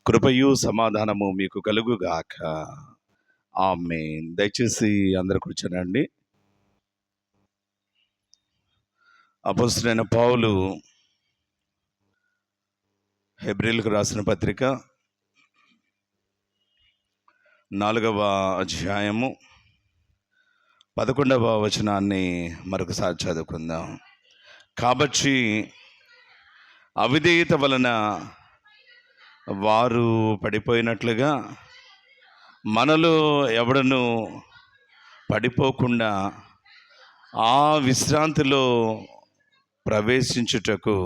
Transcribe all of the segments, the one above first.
కృపయు సమాధానము మీకు కలుగుగాక. ఆమేన్. దయచేసి అందరు కూర్చోనండి. అపోస్తలుడైన పౌలు హెబ్రీయులకు రాసిన పత్రిక 4వ అధ్యాయము 11వ వచనాన్ని మరొకసారి చదువుకుందాం. కాబట్టి అవిధేయత వలన వారు పడిపోయినట్లుగా మనలో ఎవడను పడిపోకుండా ఆ విశ్రాంతిలో ప్రవేశించుటకు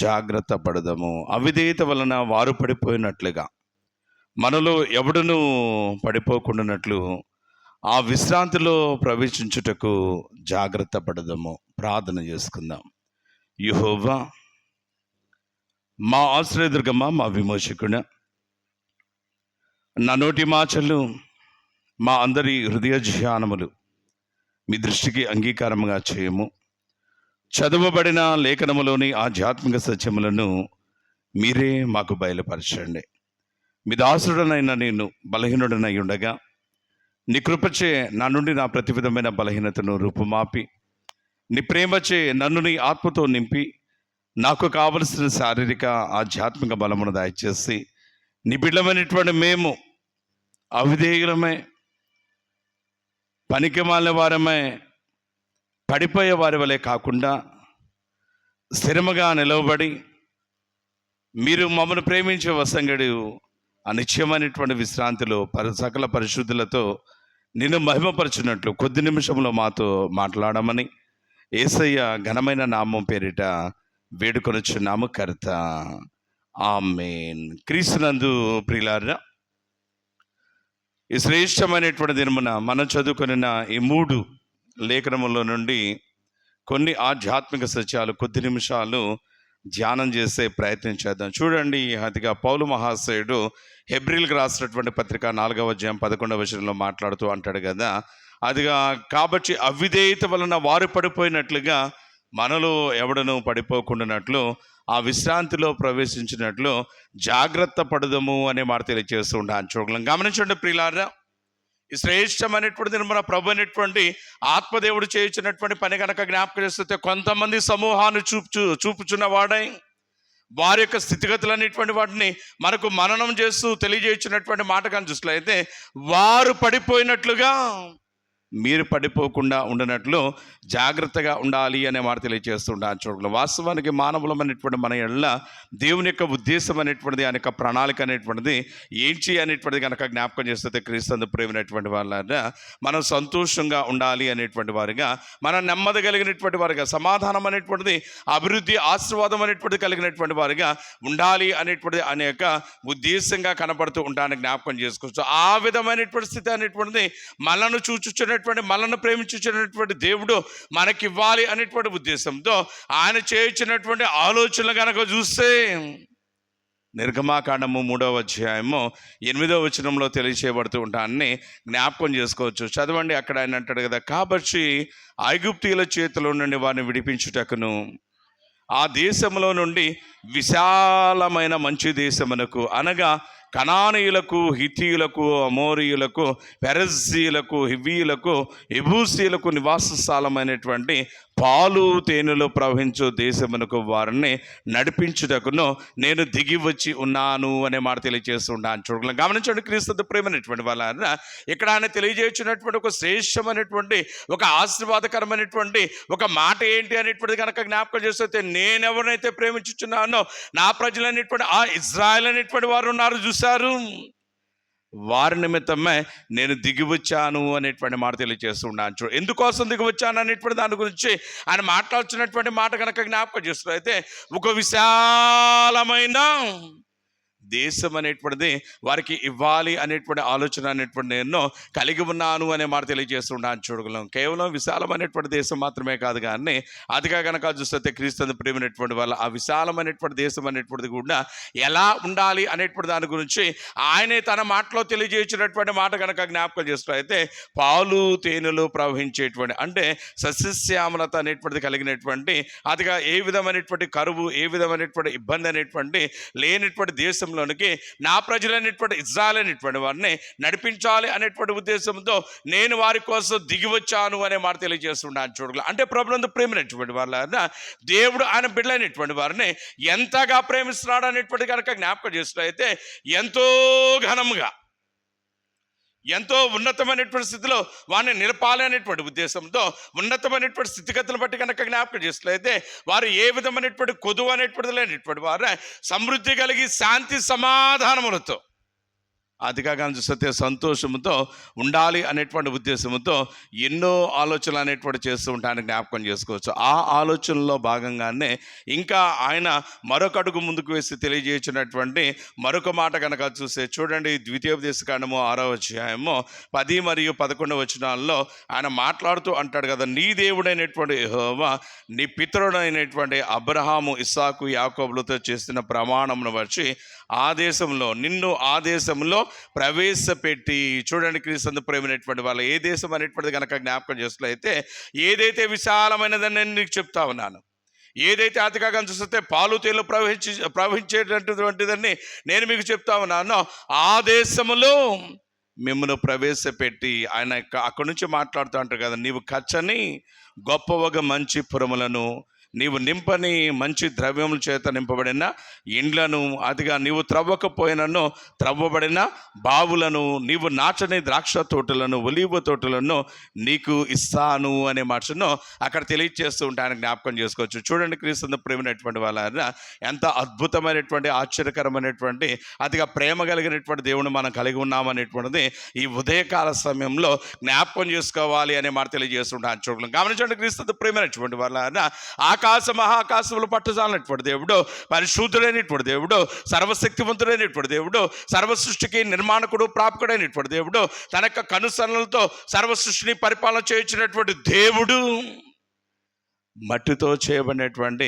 జాగ్రత్త పడదము. అవిధేయత వలన వారు పడిపోయినట్లుగా మనలో ఎవడను పడిపోకుండానట్లు ఆ విశ్రాంతిలో ప్రవేశించుటకు జాగ్రత్త పడదము. ప్రార్థన చేసుకుందాం. యెహోవా మా ఆశ్రయదుర్గమా, మా విమోచకుడా, నా నోటి మాటలు మా అందరి హృదయ ధ్యానములు మీ దృష్టికి అంగీకారముగా చేయము. చదవబడిన లేఖనములోని ఆధ్యాత్మిక సత్యములను మీరే మాకు బయలుపరచండి. మీ దాసుడనైన నేను బలహీనుడనై ఉండగా నీ కృపచే నా నుండి నా ప్రతి విధమైన బలహీనతను రూపుమాపి నీ ప్రేమచే నన్ను నీ ఆత్మతో నింపి నాకు కావలసిన శారీరక ఆధ్యాత్మిక బలమును దయచేసి నీ బిడ్డమైనటువంటి మేము అవిధేయులమై పనికిమాలిన వారమై పడిపోయే వారి వలె కాకుండా స్థిరముగా నిలవబడి మీరు మమ్మల్ని ప్రేమించే వసంగడు అనిత్యమైనటువంటి విశ్రాంతిలో సకల పరిశుద్ధులతో నిన్ను మహిమపరచున్నట్లు కొద్ది నిమిషంలో మాతో మాట్లాడమని యేసయ్య ఘనమైన నామం పేరిట వేడుకొనుచున్నాము కర్త. ఆమేన్. క్రీస్తునందు ప్రియులారా, ఈ శ్రేష్టమైనటువంటి దినమున మనం చదువుకున్న ఈ 3 లేఖనముల నుండి కొన్ని ఆధ్యాత్మిక సత్యాలు కొద్ది నిమిషాలు ధ్యానం చేసే ప్రయత్నం చేద్దాం. చూడండి, అదిగా పౌలు మహాశయుడు హెబ్రీయులకు రాసినటువంటి పత్రిక 4వ అధ్యాయం 11వ వచనంలో మాట్లాడుతూ అంటాడు కదా, అదిగా కాబట్టి అవిధేయత వలన వారు పడిపోయినట్లుగా మనలో ఎవడను పడిపోకుండానట్లు ఆ విశ్రాంతిలో ప్రవేశించినట్లు జాగ్రత్త పడదము అనే మాట తెలియజేస్తూ ఉంటాను. చూడగలం. గమనించండి ప్రియులారా, ఈ శ్రేష్టమైనటువంటి మన ప్రభు అయినటువంటి ఆత్మదేవుడు చేయించినటువంటి పని కనుక జ్ఞాపకం చేస్తే కొంతమంది సమూహాన్ని చూపుచున్న వాడై వారి యొక్క స్థితిగతులనేటువంటి వాటిని మనకు మననం చేస్తూ తెలియజేయించినటువంటి మాట కానీ చూసినట్లయితే వారు పడిపోయినట్లుగా మీరు పడిపోకుండా ఉండనట్లు జాగ్రత్తగా ఉండాలి అనే మాట తెలియజేస్తుంటాను. చూడగలం. వాస్తవానికి మానవులమైనటువంటి మన ఎడల దేవుని యొక్క ఉద్దేశం అనేటువంటిది, ఆయన యొక్క ప్రణాళిక అనేటువంటిది ఏంటి అనేటువంటిది కనుక జ్ఞాపకం చేస్తే క్రీస్తు ప్రేమైనటువంటి వాళ్ళ మనం సంతోషంగా ఉండాలి అనేటువంటి వారిగా, మనం నెమ్మది కలిగినటువంటి వారిగా, సమాధానం అనేటువంటిది, అభివృద్ధి, ఆశీర్వాదం అనేటువంటిది కలిగినటువంటి వారిగా ఉండాలి అనేటువంటిది అనేక ఉద్దేశంగా కనపడుతూ ఉంటానని జ్ఞాపకం చేసుకోవచ్చు. ఆ విధమైనటువంటి స్థితి అనేటువంటిది మనను చూచుచున్నటువంటి, మనల్ని ప్రేమించుచున్నటువంటి దేవుడు మనకివ్వాలి అనేటువంటి ఉద్దేశంతో ఆయన చేయించినటువంటి ఆలోచనలు కనుక చూస్తే నిర్గమాకాండము 3వ అధ్యాయము 8వ వచనంలో తెలియచేయబడుతూ ఉంటాన్ని జ్ఞాపకం చేసుకోవచ్చు. చదవండి. అక్కడ ఆయన అంటాడు కదా, కాబట్టి ఐగుప్తీయుల చేతిలో నుండి వారిని విడిపించుటకును ఆ దేశంలో నుండి విశాలమైన మంచి దేశమునకు, అనగా కనానీయులకు, హిత్తీయులకు, అమోరీయులకు, పెరజ్జీయులకు, హివ్వీయులకు, ఎబూసీయులకు నివాస స్థలమైనటువంటి పాలు తేనెలు ప్రవహించు దేశమునకు వారిని నడిపించుటకును నేను దిగి వచ్చి ఉన్నాను అనే మాట తెలియజేస్తున్నాను. చూడగలం. గమనించండి, క్రీస్తు ప్రేమైనటువంటి వాళ్ళ ఇక్కడ ఆయన తెలియజేసినటువంటి ఒక శ్రేష్టమైనటువంటి, ఒక ఆశీర్వాదకరమైనటువంటి ఒక మాట ఏంటి అనేటువంటిది కనుక జ్ఞాపకం చేస్తే, నేను ఎవరినైతే ప్రేమించుచున్నానో నా ప్రజలు అనేటువంటి ఆ ఇజ్రాయెల్ అనేటువంటి వారు ఉన్నారు చూశారు, వారి నిమిత్తమే నేను దిగి వచ్చాను అనేటువంటి మాట తెలియజేస్తున్నాను. ఎందుకోసం దిగి వచ్చాను అనేటువంటి దాని గురించి ఆయన మాట్లాడుతున్నటువంటి మాట కనుక జ్ఞాపకం చేస్తున్నారు. అయితే ఒక విశాలమైన దేశం అనేటువంటిది వారికి ఇవ్వాలి అనేటువంటి ఆలోచన అనేటువంటి నేను కలిగి ఉన్నాను అనే మాట తెలియజేస్తున్నాను. చూడగలం కేవలం విశాలమైనటువంటి దేశం మాత్రమే కాదు, కానీ అదిగా కనుక చూస్తే క్రీస్తు ప్రేమైనటువంటి వాళ్ళ ఆ విశాలమైనటువంటి దేశం అనేటువంటిది కూడా ఎలా ఉండాలి అనేటువంటి దాని గురించి ఆయనే తన మాటలో తెలియజేసినటువంటి మాట కనుక జ్ఞాపకం చేసినట్లయితే, పాలు తేనెలు ప్రవహించేటువంటి అంటే సస్యశ్యామలత అనేటువంటిది కలిగినటువంటి అదిగా ఏ విధమైనటువంటి కరువు, ఏ విధమైనటువంటి ఇబ్బంది అనేటువంటి లేనటువంటి దేశంలోనికి నా ప్రజలైనటువంటి ఇజ్రాయెల్ అనేటువంటి వారిని నడిపించాలి అనేటువంటి ఉద్దేశంతో నేను వారి కోసం దిగి వచ్చాను అనే మాట తెలియజేస్తున్నాను. చూడగల అంటే ప్రభునందు ప్రేమైనటువంటి వాళ్ళ దేవుడు ఆయన బిడ్డలైనటువంటి వారిని ఎంతగా ప్రేమిస్తున్నాడు అనేటువంటి కనుక జ్ఞాపకం చేసినట్లయితే, ఎంతో ఘనముగా ఎంతో ఉన్నతమైనటువంటి స్థితిలో వారిని నిలపాలి అనేటువంటి ఉద్దేశంతో ఉన్నతమైనటువంటి స్థితిగతులను బట్టి కనుక జ్ఞాపకం చేసినట్లయితే, వారు ఏ విధమైనటువంటి కొదువు అనేటువంటిది లేనటువంటి వారు సమృద్ధి కలిగి శాంతి సమాధానములతో అదిగా చూస్తే సంతోషంతో ఉండాలి అనేటువంటి ఉద్దేశంతో ఎన్నో ఆలోచనలు అనేటువంటి చేస్తూ ఉంటాయని జ్ఞాపకం చేసుకోవచ్చు. ఆ ఆలోచనలో భాగంగానే ఇంకా ఆయన మరొక అడుగు ముందుకు వేసి తెలియజేసినటువంటి మరొక మాట కనుక చూస్తే చూడండి, ద్వితీయోపదేశకాండము 6వ అధ్యాయము 10 మరియు 11 వచనాల్లో ఆయన మాట్లాడుతూ అంటాడు కదా, నీ దేవుడైనటువంటి యెహోవా నీ పితరుడైనటువంటి అబ్రహాము, ఇస్సాకు, యాకోబులతో చేసిన ప్రమాణమును వచ్చి ఆ దేశంలో నిన్ను ఆ దేశంలో ప్రవేశపెట్టి. చూడండి క్రీస్తు ప్రేమైనటువంటి వాళ్ళ ఏ దేశం అనేటువంటిది కనుక జ్ఞాపకం చేసినట్లయితే, ఏదైతే విశాలమైనదని నేను నీకు చెప్తా ఉన్నాను, ఏదైతే అతిగా చూస్తే పాలు తేలు ప్రవహించేటటువంటిదని నేను మీకు చెప్తా ఉన్నానో ఆ దేశంలో మిమ్మల్ని ప్రవేశపెట్టి ఆయన అక్కడి నుంచి మాట్లాడుతూ అంటారు కదా, నీవు కచ్చని గొప్పవగా మంచి పురములను, నీవు నింపని మంచి ద్రవ్యముల చేత నింపబడిన ఇండ్లను, అదిగా నీవు త్రవ్వకపోయినను త్రవ్వబడిన బావులను, నీవు నాచని ద్రాక్ష తోటలను, ఒలీవ తోటలను నీకు ఇస్తాను అనే మాటను అక్కడ తెలియజేస్తూ ఉంటాయని జ్ఞాపకం చేసుకోవచ్చు. చూడండి క్రీస్తు ప్రేమైనటువంటి వాళ్ళ ఎంత అద్భుతమైనటువంటి ఆశ్చర్యకరమైనటువంటి అదిగా ప్రేమ కలిగినటువంటి దేవుని మనం కలిగి ఉన్నామనేటువంటిది ఈ ఉదయకాల సమయంలో జ్ఞాపకం చేసుకోవాలి అనే మాట తెలియజేస్తుంటాను. చూడగలం గమనించండి, క్రీస్తు ప్రేమైనటువంటి వాళ్ళ ఆకాశ మహాకాశములు పట్టజాలనటువంటి దేవుడు, పరిశుద్ధుడైనటువంటి దేవుడు, సర్వశక్తివంతుడైనటువంటి దేవుడు, సర్వ సృష్టికి నిర్మాణకుడు ప్రాపకుడైనటువంటి దేవుడు, తన యొక్క కనుసరణలతో సర్వ సృష్టిని పరిపాలన చేయించినటువంటి దేవుడు, మట్టితో చేయబడినటువంటి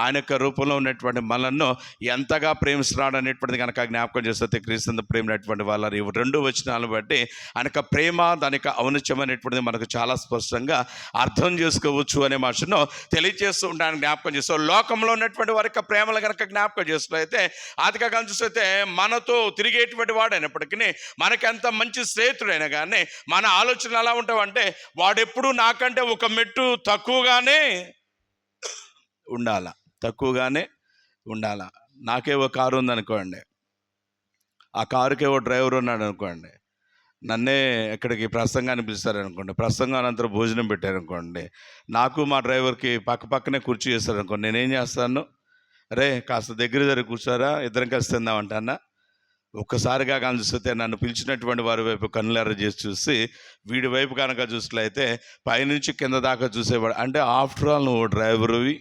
ఆయన యొక్క రూపంలో ఉన్నటువంటి మనలను ఎంతగా ప్రేమిస్తున్నాడు అనేటువంటిది కనుక జ్ఞాపకం చేస్తే క్రీస్తు ప్రేమైనటువంటి వాళ్ళ ఈ 2 వచనాలను బట్టి ఆయన యొక్క ప్రేమ, దాని యొక్క ఔన్నత్యం అనేటువంటిది మనకు చాలా స్పష్టంగా అర్థం చేసుకోవచ్చు అనే మాటను తెలియజేస్తూ ఉంటాను. జ్ఞాపకం చేస్తూ లోకంలో ఉన్నటువంటి వారి యొక్క ప్రేమలు కనుక జ్ఞాపకం చేస్తున్నట్లయితే అదిగా చూస్తే మనతో తిరిగేటువంటి వాడు అయినప్పటికీ మనకి ఎంత మంచి స్నేహితుడైనా కానీ మన ఆలోచనలు ఎలా ఉంటామంటే, వాడెప్పుడు నాకంటే ఒక మెట్టు తక్కువగానే తక్కువగానే ఉండాలా. నాకే ఒక కారు ఉందనుకోండి, ఆ కారుకే ఓ డ్రైవర్ ఉన్నాడు అనుకోండి, నన్నే ఎక్కడికి ప్రసంగాన్ని పిలుస్తారనుకోండి, ప్రసంగం అనంతరం భోజనం పెట్టారనుకోండి, నాకు మా డ్రైవర్కి పక్కనే కుర్చీ చేస్తారనుకోండి, నేనేం చేస్తాను, రే కాస్త దగ్గర కూర్చోరా, ఇద్దరం కలిసి తిందామంటానా. ఒక్కసారిగా చూస్తే నన్ను పిలిచినటువంటి వారి వైపు కన్నులెర్ర చేసి చూసి వీడి వైపు కనుక చూసినట్లయితే పైనుంచి కింద దాకా చూసేవాడు, అంటే ఆఫ్టర్ ఆల్ నువ్వు డ్రైవరువి,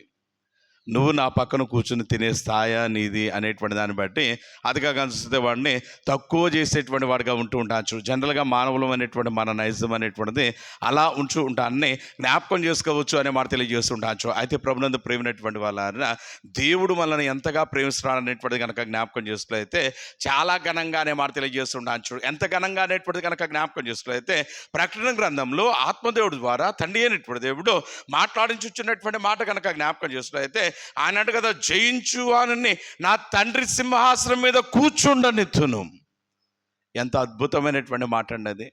నువ్వు నా పక్కన కూర్చుని తినే స్థాయా నీది అనేటువంటి దాన్ని బట్టి అదిగా చూస్తే వాడిని తక్కువ చేసేటువంటి వాడిగా ఉంటూ ఉంటాను. జనరల్గా మానవులం అనేటువంటి మన నైజం అనేటువంటిది అలా ఉంటూ ఉంటాన్ని జ్ఞాపకం చేసుకోవచ్చు అనే మాట తెలియజేస్తుంటాను. అయితే ప్రభునందు ప్రేమైనటువంటి వాళ్ళ దేవుడు మనల్ని ఎంతగా ప్రేమిస్తున్నాడు అనేటువంటిది కనుక జ్ఞాపకం చేసుకున్నట్లయితే చాలా ఘనంగా అనే మాట తెలియజేస్తుంటాను. ఎంత ఘనంగా అనేటువంటిది కనుక జ్ఞాపకం చేసుకున్నట్లయితే ప్రకటన గ్రంథంలో ఆత్మదేవుడు ద్వారా తండ్రి అయినటువంటి దేవుడు మాట్లాడించున్నటువంటి మాట కనుక జ్ఞాపకం చేసుకున్నట్లయితే ఆయన అంటే కదా, జయించు వానిని నా తండ్రి సింహాసనం మీద కూర్చుండనిత్తును. ఎంత అద్భుతమైనటువంటి మాట అండి అది.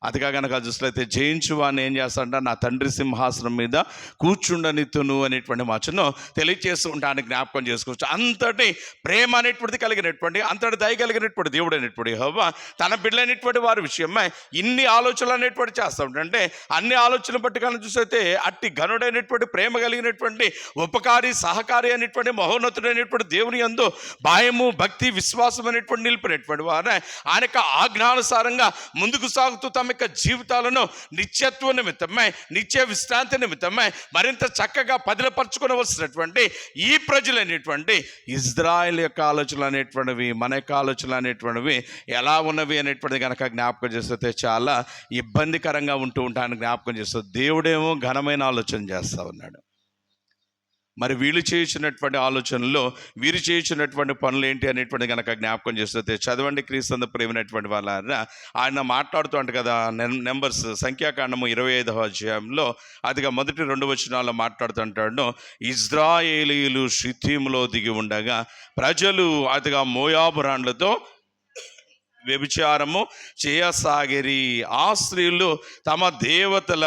అదిగా కనుక చూసినట్లయితే జయించు వాడిని ఏం చేస్తాడంట, నా తండ్రి సింహాసనం మీద కూర్చుండనిత్తును అనేటువంటి మాటను తెలియజేస్తూ ఉంటాను, జ్ఞాపకం చేసుకోవచ్చు. అంతటి ప్రేమ అనేటువంటిది కలిగినటువంటి, అంతటి దయ కలిగినటువంటి దేవుడు అయినటువంటి యెహోవా తన బిడ్డలైనటువంటి వారి విషయమై ఇన్ని ఆలోచనలు అనేటువంటి చేస్తూ ఉంటాడంటే, అన్ని ఆలోచనలు బట్టి కనుక చూస్తే అట్టి ఘనుడైనటువంటి ప్రేమ కలిగినటువంటి ఉపకారి సహకారి అనేటువంటి మహోన్నతుడైనటువంటి దేవుని యందు భయము భక్తి విశ్వాసం అనేటువంటి నిలిపినటువంటి వారు ఆయన యొక్క ఆజ్ఞానుసారంగా ముందుకు సాగుతూ తమ ఆధ్యాత్మిక జీవితాలను నిత్యత్వ నిమిత్తమై, నిత్య విశ్రాంతి నిమిత్తమై మరింత చక్కగా పదిలపరచుకోవలసినటువంటి ఈ ప్రజలు అనేటువంటి ఇజ్రాయెల్ యొక్క ఆలోచనలు అనేటువంటివి, మన యొక్క ఆలోచనలు అనేటువంటివి ఎలా ఉన్నవి అనేటువంటిది కనుక జ్ఞాపకం చేస్తే చాలా ఇబ్బందికరంగా ఉంటూ ఉంటాను. జ్ఞాపకం చేస్తూ దేవుడేమో ఘనమైన ఆలోచన చేస్తూ ఉన్నాడు. మరి వీళ్ళు చేయించినటువంటి ఆలోచనలో వీరు చేయించినటువంటి పనులు ఏంటి అనేటువంటి కనుక జ్ఞాపకం చేస్తే చదవండి. క్రీస్తు ప్రేమైనటువంటి వాళ్ళ ఆయన మాట్లాడుతూ అంట కదా, నెంబర్స్ సంఖ్యాకాండము 25వ అధ్యాయంలో అదిగా మొదటి 2 వచనాల్లో మాట్లాడుతుంటాడు. ఇజ్రాయేలీయులు షిత్తీములో దిగి ఉండగా ప్రజలు అదిగా మోయాబు రాండ్లతో వ్యభిచారము చేయసాగిరి. ఆ స్త్రీలు తమ దేవతల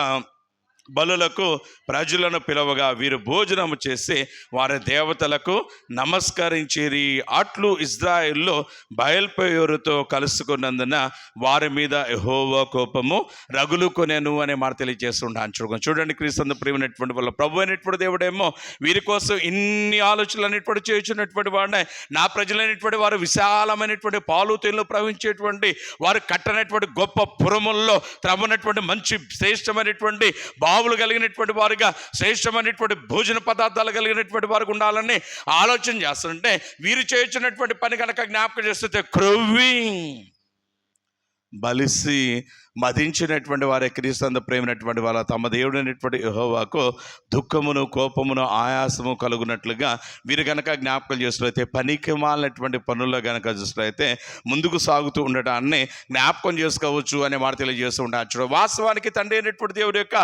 బలులకు ప్రజలను పిలవగా వీరు భోజనము చేసి వారి దేవతలకు నమస్కరించిరి. అట్లు ఇజ్రాయిల్లో బయల్పెయోరుతో కలుసుకున్నందున వారి మీద యెహోవా కోపము రగులుకొనెను అనే మాట తెలియజేస్తుంటాను. చూడండి, క్రీస్తు ప్రియమైనటువంటి వాళ్ళ ప్రభు అయినటువంటి దేవుడేమో వీరి కోసం ఇన్ని ఆలోచనలు అనేటువంటి చేయించినటువంటి వాడిని, నా ప్రజలైనటువంటి వారు విశాలమైనటువంటి పాలు తేనెలు ప్రవహించేటువంటి వారు కట్టనటువంటి గొప్ప పురముల్లో త్రవ్వనటువంటి మంచి శ్రేష్టమైనటువంటి బావులు కలిగినటువంటి వారుగా, శ్రేష్టమైనటువంటి భోజన పదార్థాలు కలిగినటువంటి వారికి ఉండాలని ఆలోచన చేస్తుంటే వీరు చేయించినటువంటి పని కనుక జ్ఞాపకం చేస్తుంటే క్రొవ్వి బలిసి మదించినటువంటి వారే క్రీస్తు ప్రేమైనటువంటి వాళ్ళ తమ దేవుడైనటువంటి యెహోవాకు దుఃఖమును, కోపమును, ఆయాసము కలుగునట్లుగా వీరు కనుక జ్ఞాపకం చేసినట్లయితే పనికి మాలినటువంటి పనుల్లో కనుక చూసినట్లయితే ముందుకు సాగుతూ ఉండటాన్ని జ్ఞాపకం చేసుకోవచ్చు అనే మాట తెలియజేస్తూ ఉంటారు. వాస్తవానికి తండ్రి అయినటువంటి దేవుడి యొక్క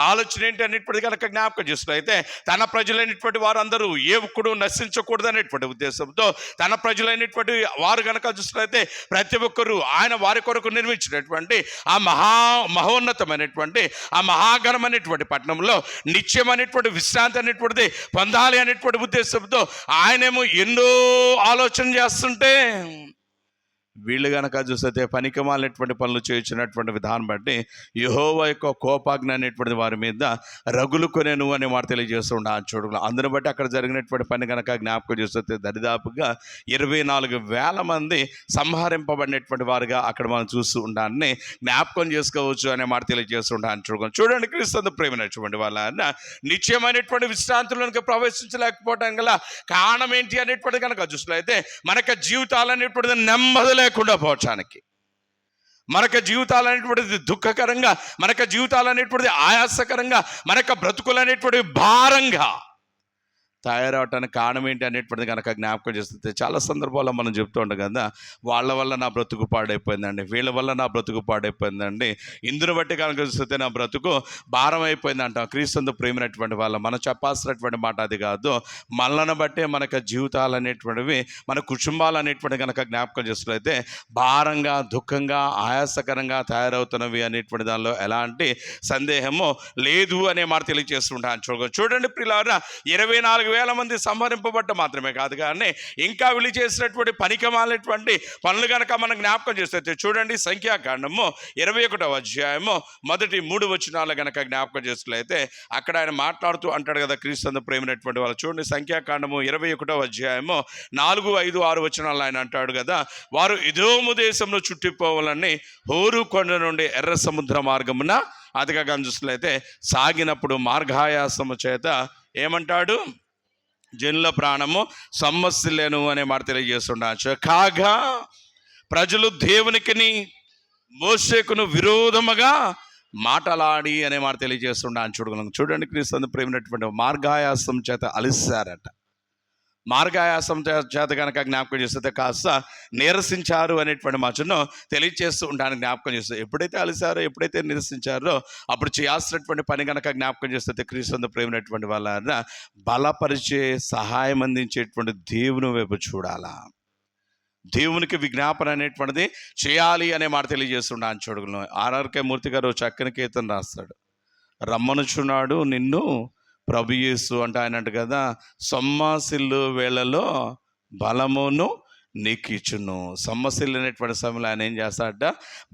ఆలోచన ఏంటి అనేటువంటిది కనుక జ్ఞాపకం చేసినట్లయితే తన ప్రజలైనటువంటి వారందరూ ఏ ఒక్కడు నశించకూడదు అనేటువంటి ఉద్దేశంతో తన ప్రజలైనటువంటి వారు కనుక చూసినట్లయితే ప్రతి ఒక్కరూ ఆయన వారి కొరకు నిర్మించినటువంటి ఆ మహోన్నతమైనటువంటి ఆ మహాఘనమైనటువంటి పట్టణంలో నిత్యమైనటువంటి విశ్రాంతి అనేటువంటిది పొందాలి అనేటువంటి ఉద్దేశంతో ఆయనేమో ఎన్నో ఆలోచన చేస్తుంటే వీళ్ళు కనుక చూస్తే పనికిమాలినటువంటి పనులు చేయించినటువంటి విధానం బట్టి యెహోవా యొక్క కోపాగ్ని అనేటువంటి వారి మీద రగులుకొనెను అనే మాట తెలియజేస్తూ ఉన్నాను. చూడు, అందుని బట్టి అక్కడ జరిగినటువంటి పని కనుక జ్ఞాపకం చేస్తే దరిదాపుగా 24,000 మంది సంహరింపబడినటువంటి వారుగా అక్కడ మనం చూస్తూ ఉండాలని జ్ఞాపకం చేసుకోవచ్చు అనే మాట తెలియజేస్తూ ఉంటాను. చూడండి, క్రీస్తు ప్రేమైనటువంటి వాళ్ళ నిత్యమైనటువంటి విశ్రాంతులకు ప్రవేశించలేకపోవడం గల కారణం ఏంటి అనేటువంటి కనుక చూసినట్లయితే మనకు జీవితాలు అనేటువంటిది నెమ్మది లేకుండా పోవటానికి, మనకు జీవితాలు అనేటువంటిది దుఃఖకరంగా, మనకు జీవితాలు అనేటువంటిది ఆయాసకరంగా, మనకు బ్రతుకులు అనేటువంటి భారంగా తయారవటానికి కారణం ఏంటి అనేటువంటిది కనుక జ్ఞాపకం చేస్తే చాలా సందర్భాల్లో మనం చెప్తూ ఉంటాం కదా, వాళ్ళ వల్ల నా బ్రతుకు పాడైపోయిందండి, వీళ్ళ వల్ల నా బ్రతుకు పాడైపోయిందండి, ఇందుని బట్టి కనుక చూస్తే నా బ్రతుకు భారం అయిపోయింది అంటాం. క్రీస్తు ప్రేమైనటువంటి వాళ్ళ మనం చెప్పాల్సినటువంటి మాట అది కాదు. మనల్ని బట్టే మనకు జీవితాలు అనేటువంటివి, మన కుటుంబాలు అనేటువంటి కనుక జ్ఞాపకం చేసినట్లయితే భారంగా, దుఃఖంగా, ఆయాసకరంగా తయారవుతున్నవి అనేటువంటి దానిలో ఎలాంటి సందేహము లేదు అనే మాట తెలియజేస్తుంటాను. చూడండి ప్రియులారా, 24,000 మంది సంహరింపబడ్డ మాత్రమే కాదు కానీ ఇంకా వీళ్ళు చేసినటువంటి పనికిమాలినటువంటి పనులు కనుక మనం జ్ఞాపకం చేస్తే చూడండి, సంఖ్యాకాండము 21వ అధ్యాయము మొదటి 3 వచనాలు కనుక జ్ఞాపకం చేసినట్లయితే అక్కడ ఆయన మాట్లాడుతూ అంటాడు కదా, క్రీస్తు ప్రేమైనటువంటి వాళ్ళు. చూడండి, సంఖ్యాకాండము 21వ అధ్యాయము 4, 5, 6 వచనాలు ఆయన అంటాడు కదా, వారు ఎదోము దేశంలో చుట్టిపోవాలని హోరు కొండ నుండి ఎర్ర సముద్ర మార్గమున అదిగా చూసినట్లయితే సాగినప్పుడు మార్గాయాసము చేత ఏమంటాడు, జనుల ప్రాణము సమ్మసిల్లేను అనే మాట తెలియజేస్తుండొచ్చు. కాగా ప్రజలు దేవునికిని మోషేకును విరోధముగా మాటలాడి అనే మాట తెలియజేస్తుండొచ్చు. చూడండి, క్రీస్తు ప్రేమైనటువంటి మార్గాయాసం చేత అలిసారట. మార్గాయాసం చేత కనుక జ్ఞాపకం చేస్తే కాస్త నీరసించారు అనేటువంటి మాటను తెలియజేస్తూ ఉంటాను. జ్ఞాపకం చేస్తే ఎప్పుడైతే అలిసారో, ఎప్పుడైతే నిరసించారో అప్పుడు చేయాల్సినటువంటి పని కనుక జ్ఞాపకం చేస్తే క్రీస్తు ప్రేమైనటువంటి వాళ్ళ బలపరిచే, సహాయం అందించేటువంటి దేవుని వైపు చూడాలా, దేవునికి విజ్ఞాపన అనేటువంటిది చేయాలి అనే మాట తెలియజేస్తున్నాను. చూడగలను ఆర్ఆర్కే మూర్తి గారు చక్కని కీర్తన రాస్తాడు, రమ్మనుచున్నాడు నిన్ను ప్రభు యేసు అంటే ఆయన కదా, సొమ్మసిల్లు వేళలో బలమును నీకిచ్చును. సొమ్మసిల్లినటువంటి సమయంలో ఆయన ఏం చేస్తాడట,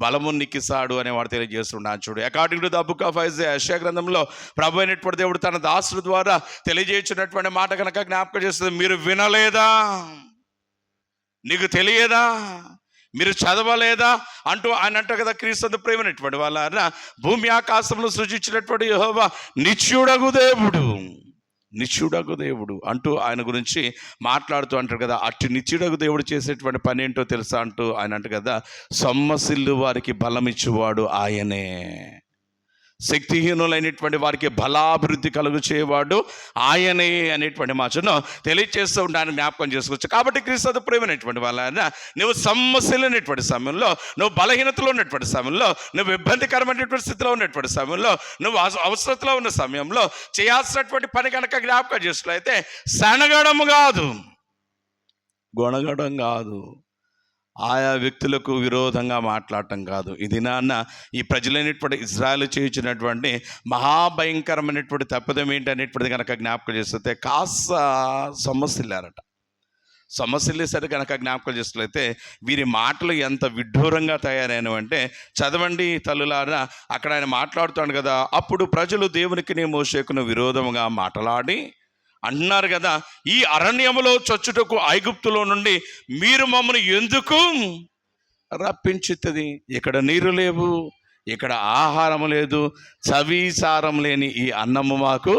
బలము నీకిస్తాడు అనే వాడు తెలియజేస్తున్నాడు. చూడు, according to the book of Isaiah, యెషయా గ్రంథంలో ప్రభు అయినటువంటి దేవుడు తన దాసుల ద్వారా తెలియజేసినటువంటి మాట కనుక జ్ఞాపకం చేస్తుంది. మీరు వినలేదా, నీకు తెలియదా, మీరు చదవలేదా అంటూ ఆయన అంటారు కదా, క్రీస్తు ప్రేమైనటువంటి వాళ్ళ భూమి ఆకాశంలో సృజించినటువంటి యెహోవా నిత్యుడగు దేవుడు, నిత్యుడగు దేవుడు అంటూ ఆయన గురించి మాట్లాడుతూ అంటారు కదా. అటు నిత్యుడగు దేవుడు చేసేటువంటి పని ఏంటో తెలుసా అంటూ ఆయన అంటారు కదా, సొమ్మసిల్లు వారికి బలం ఇచ్చేవాడు ఆయనే, శక్తిహీనులైనటువంటి వారికి బలాభివృద్ధి కలుగు చేయవాడు ఆయనే అనేటువంటి మాటను తెలియజేస్తూ ఉంటాను, జ్ఞాపకం చేసుకోవచ్చు. కాబట్టి క్రీస్తు ప్రేమైనటువంటి వాళ్ళ నువ్వు సమస్యలైనటువంటి సమయంలో, నువ్వు బలహీనతలో ఉన్నటువంటి సమయంలో, నువ్వు ఇబ్బందికరమైనటువంటి స్థితిలో ఉన్నటువంటి సమయంలో, నువ్వు అవసరతలో ఉన్న సమయంలో చేయాల్సినటువంటి పని కనుక జ్ఞాపకం చేసినట్లయితే సనగడం కాదు, గొణగడం కాదు, ఆయా వ్యక్తులకు విరోధంగా మాట్లాడటం కాదు. ఇది నాన్న ఈ ప్రజలైనటువంటి ఇజ్రాయెల్ చేయించినటువంటి మహాభయంకరమైనటువంటి తప్పిదం ఏంటి అనేటువంటిది కనుక జ్ఞాపకం చేస్తే కాస్త సమస్యలారట. సమస్యలేసరి కనుక జ్ఞాపకం చేసినట్లయితే వీరి మాటలు ఎంత విడ్డూరంగా తయారైనవంటే, చదవండి తల్లులారా, అక్కడ ఆయన మాట్లాడుతాడు కదా, అప్పుడు ప్రజలు దేవునికి మోషేకును విరోధముగా మాట్లాడి అంటున్నారు కదా, ఈ అరణ్యములో చచ్చుటకు ఐగుప్తులో నుండి మీరు మమ్మల్ని ఎందుకు రప్పించుతుంది? ఇక్కడ నీరు లేవు, ఇక్కడ ఆహారం లేదు, చవిసారం లేని ఈ అన్నము మాకు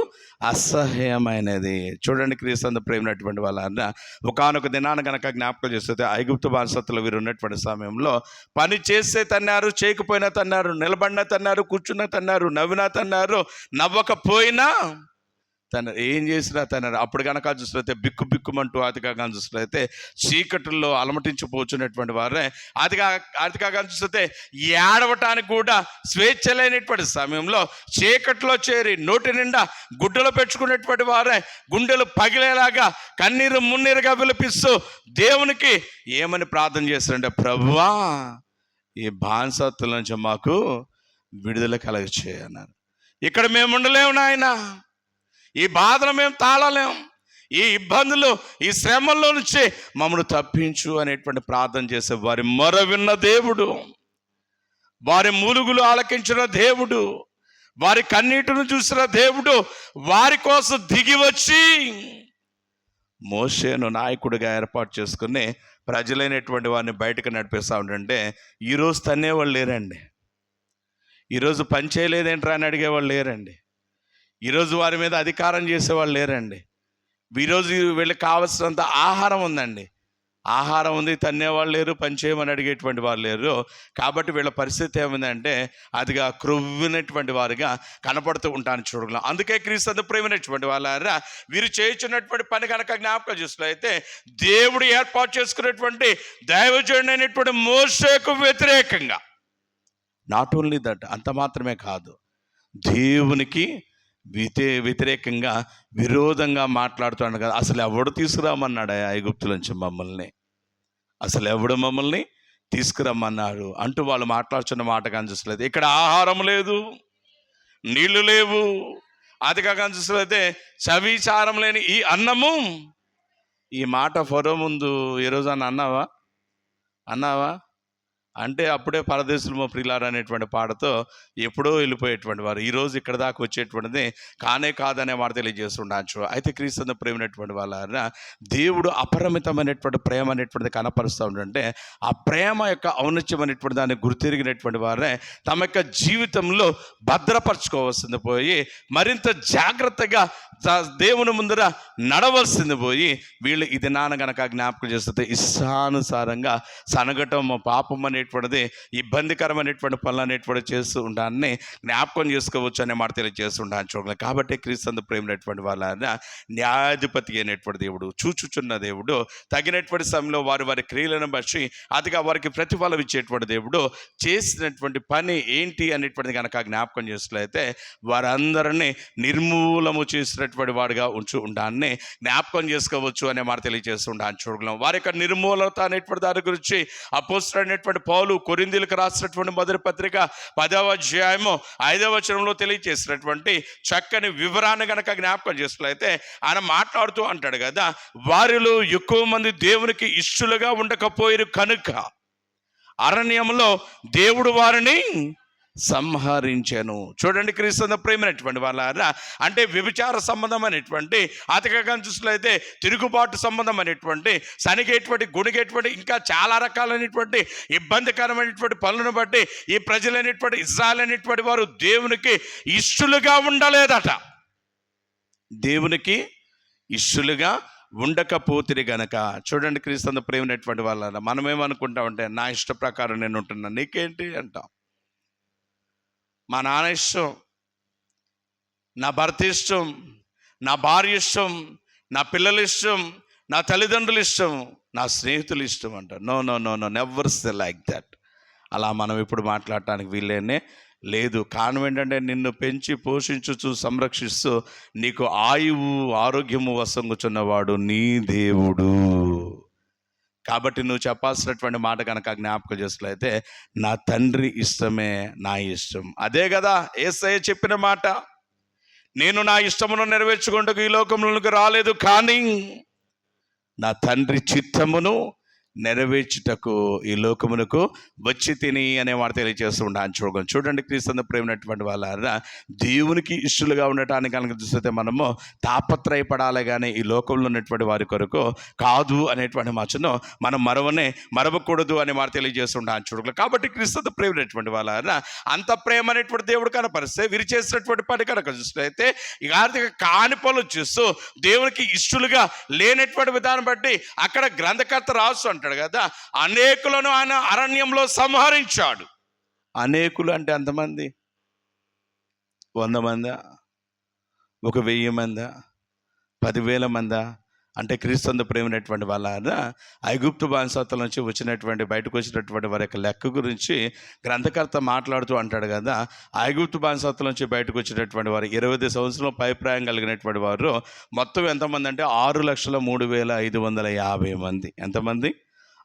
అసహ్యమైనది. చూడండి క్రీస్తు ప్రేమైనటువంటి వాళ్ళ ఒకానొక దినాన్ని కనుక జ్ఞాపకం చేస్తే, ఐగుప్తు బానిసత్తులో వీరు ఉన్నటువంటి సమయంలో పని చేస్తే తన్నారు, చేయకపోయినా తన్నారు, నిలబడినా తన్నారు, కూర్చున్నా తన్నారు, నవ్వినా తన్నారు, నవ్వకపోయినా తను ఏం చేసినా తన అప్పుడు కనుక చూసినట్లయితే బిక్కు బిక్కుమంటూ అతిగా చూసినట్లయితే చీకటుల్లో అలమటించిపోతున్నటువంటి వారే, అతిగా చూస్తే ఏడవటానికి కూడా స్వేచ్ఛ లేనటువంటి సమయంలో చీకట్లో చేరి నోటి నిండా గుడ్డలు పెట్టుకునేటువంటి వారే గుండెలు పగిలేలాగా కన్నీరు మున్నీరుగా విలపిస్తూ దేవునికి ఏమని ప్రార్థన చేస్తారంటే, ప్రభువా ఈ బానిసత్తుల నుంచి మాకు విడుదల కలగచేయన్నారు. ఇక్కడ మేము ఉండలేము నాయన, ఈ బాధలు మేము తాళలేం, ఈ ఇబ్బందులు ఈ శ్రమల్లో నుంచి మమ్మల్ని తప్పించు అనేటువంటి ప్రార్థన చేసే వారి మొర విన్న దేవుడు, వారి మూలుగులు ఆలకించిన దేవుడు, వారి కన్నీటిని చూసిన దేవుడు వారి కోసం దిగి వచ్చి మోషేను నాయకుడిగా ఏర్పాటు చేసుకుని ప్రజలైనటువంటి వారిని బయటకు నడిపిస్తూ ఉంటుంటే, ఈరోజు తన్నేవాళ్ళు లేరండి, ఈరోజు పని చేయలేదేంట్రా అని అడిగేవాళ్ళు లేరండి, ఈరోజు వారి మీద అధికారం చేసేవాళ్ళు లేరండి, ఈరోజు వీళ్ళకి కావాల్సినంత ఆహారం ఉందండి, ఆహారం ఉంది, తన్నేవాళ్ళు లేరు, పని చేయమని అడిగేటువంటి వాళ్ళు లేరు. కాబట్టి వీళ్ళ పరిస్థితి ఏమిందంటే అదిగా క్రొవ్వినటువంటి వారిగా కనపడుతూ ఉంటాను చూడగలం. అందుకే క్రీస్తు ప్రేమైనటువంటి వాళ్ళారా వీరు చేయించినటువంటి పని కనుక జ్ఞాపకం చూసినట్లయితే, దేవుడు ఏర్పాటు చేసుకున్నటువంటి దైవజనుడైనటువంటి మోషేకు వ్యతిరేకంగా, నాట్ ఓన్లీ దట్, అంత మాత్రమే కాదు, దేవునికి వ్యతిరేకంగా విరోధంగా మాట్లాడుతున్నాడు కదా. అసలు ఎవడు తీసుకురామన్నాడు ఐగుప్తుల నుంచి మమ్మల్ని, అసలు ఎవడు మమ్మల్ని తీసుకురమ్మన్నాడు అంటూ వాళ్ళు మాట్లాడుతున్న మాట కానీ చూసలేదు. ఇక్కడ ఆహారం లేదు, నీళ్లు లేవు, అది కాక చూసలేదే చవిచారం లేని ఈ అన్నము. ఈ మాట ఫరో ముందు ఏ రోజు అన్నావా అంటే అప్పుడే పరదేశులు ప్రియులారా అనేటువంటి పాటతో ఎప్పుడో వెళ్ళిపోయేటువంటి వారు ఈరోజు ఇక్కడ దాకా వచ్చేటువంటిది కానే కాదనే మాట తెలియజేస్తుండొచ్చు. అయితే క్రీస్తు ప్రేమైనటువంటి వాళ్ళ దేవుడు అపరిమితమైనటువంటి ప్రేమ అనేటువంటిది కనపరుస్తూ ఉంటుంటే, ఆ ప్రేమ యొక్క ఔన్నత్యం అనేటువంటి దాన్ని గుర్తిరిగినటువంటి వారే తమ యొక్క జీవితంలో భద్రపరచుకోవాల్సింది పోయి మరింత జాగ్రత్తగా దేవుని ముందర నడవలసింది పోయి వీళ్ళు ఇది నాన్న గనక జ్ఞాపకం చేస్తే ఇష్టానుసారంగా సనగటం పాపం అనేటువంటిది ఇబ్బందికరమైనటువంటి పనులు అనేటువంటి చేస్తూ ఉండాలని జ్ఞాపకం చేసుకోవచ్చు అనే మాట తెలియజేస్తుంటాను చూడాలి. కాబట్టి క్రీస్తు ప్రేమైనటువంటి వాళ్ళ న్యాయాధిపతి అయినటువంటి దేవుడు, చూచుచున్న దేవుడు, తగినటువంటి సమయంలో వారి వారి క్రియలను బట్టి అదిగా వారికి ప్రతిఫలం ఇచ్చేటువంటి దేవుడు, చేసినటువంటి పని ఏంటి అనేటువంటిది కనుక జ్ఞాపకం చేసినట్లయితే వారందరినీ నిర్మూలము చేసినటువంటి వాడిగా ఉండాలని జ్ఞాపకం చేసుకోవచ్చు అనే మాట తెలియజేస్తుంటాను చూడగలం. వారి యొక్క నిర్మూలత అనేటువంటి దాని గురించి అపోస్తలుడు అయినటువంటి పౌలు కొరింథీయులకు రాసినటువంటి మొదటి పత్రిక 10వ అధ్యాయము 5వ వచనంలో తెలియజేసినటువంటి చక్కని వివరాన్ని కనుక జ్ఞాపకం చేసినట్లయితే ఆయన మాట్లాడుతూ అంటాడు కదా, వారిలో ఎక్కువ మంది దేవునికి ఇష్టలుగా ఉండకపోయారు కనుక అరణ్యంలో దేవుడు వారిని సంహరించెను. చూడండి క్రీస్తు ప్రేమైనటువంటి వాళ్ళారా, అంటే వ్యభిచార సంబంధమైనటువంటి అతిగా చూసినట్లయితే తిరుగుబాటు సంబంధమైనటువంటి సనిగేటువంటి గుణిగేటువంటి ఇంకా చాలా రకాలైనటువంటి ఇబ్బందికరమైనటువంటి పనులను బట్టి ఈ ప్రజలైనటువంటి ఇజ్రాయెల్ అనేటువంటి వారు దేవునికి ఇష్టలుగా ఉండలేదట. దేవునికి ఇష్టలుగా ఉండకపోతిరి గనక. చూడండి క్రీస్తు ప్రేమైనటువంటి వాళ్ళ, మనమేమనుకుంటామంటే నా ఇష్ట ప్రకారం నేను ఉంటున్నాను, నీకేంటి అంటాం. మా నాన్న ఇష్టం, నా భర్త ఇష్టం, నా భార్య ఇష్టం, నా పిల్లలు ఇష్టం, నా తల్లిదండ్రులు ఇష్టం, నా స్నేహితులు ఇష్టం అంటారు. No no no no never say like that. అలా మనం ఇప్పుడు మాట్లాడటానికి వీలేనే లేదు. కారణం ఏంటంటే నిన్ను పెంచి పోషించుచు సంరక్షిస్తూ నీకు ఆయువు ఆరోగ్యము వసంగుచున్నవాడు నీ దేవుడు. కాబట్టి నువ్వు చెప్పాల్సినటువంటి మాట కనుక జ్ఞాపకం చేసినట్లయితే నా తండ్రి ఇష్టమే నా ఇష్టం. అదే కదా యేసయ్య చెప్పిన మాట, నేను నా ఇష్టమును నెరవేర్చుకుంటూ ఈ లోకంలోకి రాలేదు, కానీ నా తండ్రి చిత్తమును నెరవేర్చుటకు ఈ లోకమునకు వచ్చి తిని అనే మాట తెలియజేస్తూ ఉంటాను. చూడండి క్రీస్తు ప్రేమైనటువంటి వాళ్ళ, దేవునికి ఇష్టలుగా ఉండటానికి కనుక చూస్తే మనము తాపత్రయపడాలి, కానీ ఈ లోకంలో ఉన్నటువంటి వారి కొరకు కాదు అనేటువంటి మాటను మనం మరవకూడదు అనే మాట తెలియజేస్తూ ఉంటాను. కాబట్టి క్రీస్తు ప్రేమైనటువంటి వాళ్ళ, అంత ప్రేమ అనేటువంటి దేవుడు కనపరిస్తే వీరు చేసినటువంటి పని కనుక చూసినట్లయితే ఆర్థిక కాని పనులు చూస్తూ దేవునికి ఇష్టలుగా లేనటువంటి విధానం బట్టి అక్కడ గ్రంథకర్త రాసు అంటాడు కదా, అనేకులను ఆయన అరణ్యంలో సంహరించాడు. అనేకులు అంటే ఎంతమంది? 100 మందా? 1000 మందా? 10,000 మందా? అంటే క్రీస్తు ప్రేమైనటువంటి వాళ్ళ ఐగుప్తు బానిసత్వం నుంచి వచ్చినటువంటి బయటకు వచ్చినటువంటి వారి యొక్క లెక్క గురించి గ్రంథకర్త మాట్లాడుతూ అంటాడు కదా, ఐగుప్తు బానిసత్వం నుంచి బయటకు వచ్చినటువంటి వారు 25 సంవత్సరాల పైప్రాయం కలిగినటువంటి వారు మొత్తం ఎంతమంది అంటే 6,03,550 మంది. ఎంతమంది?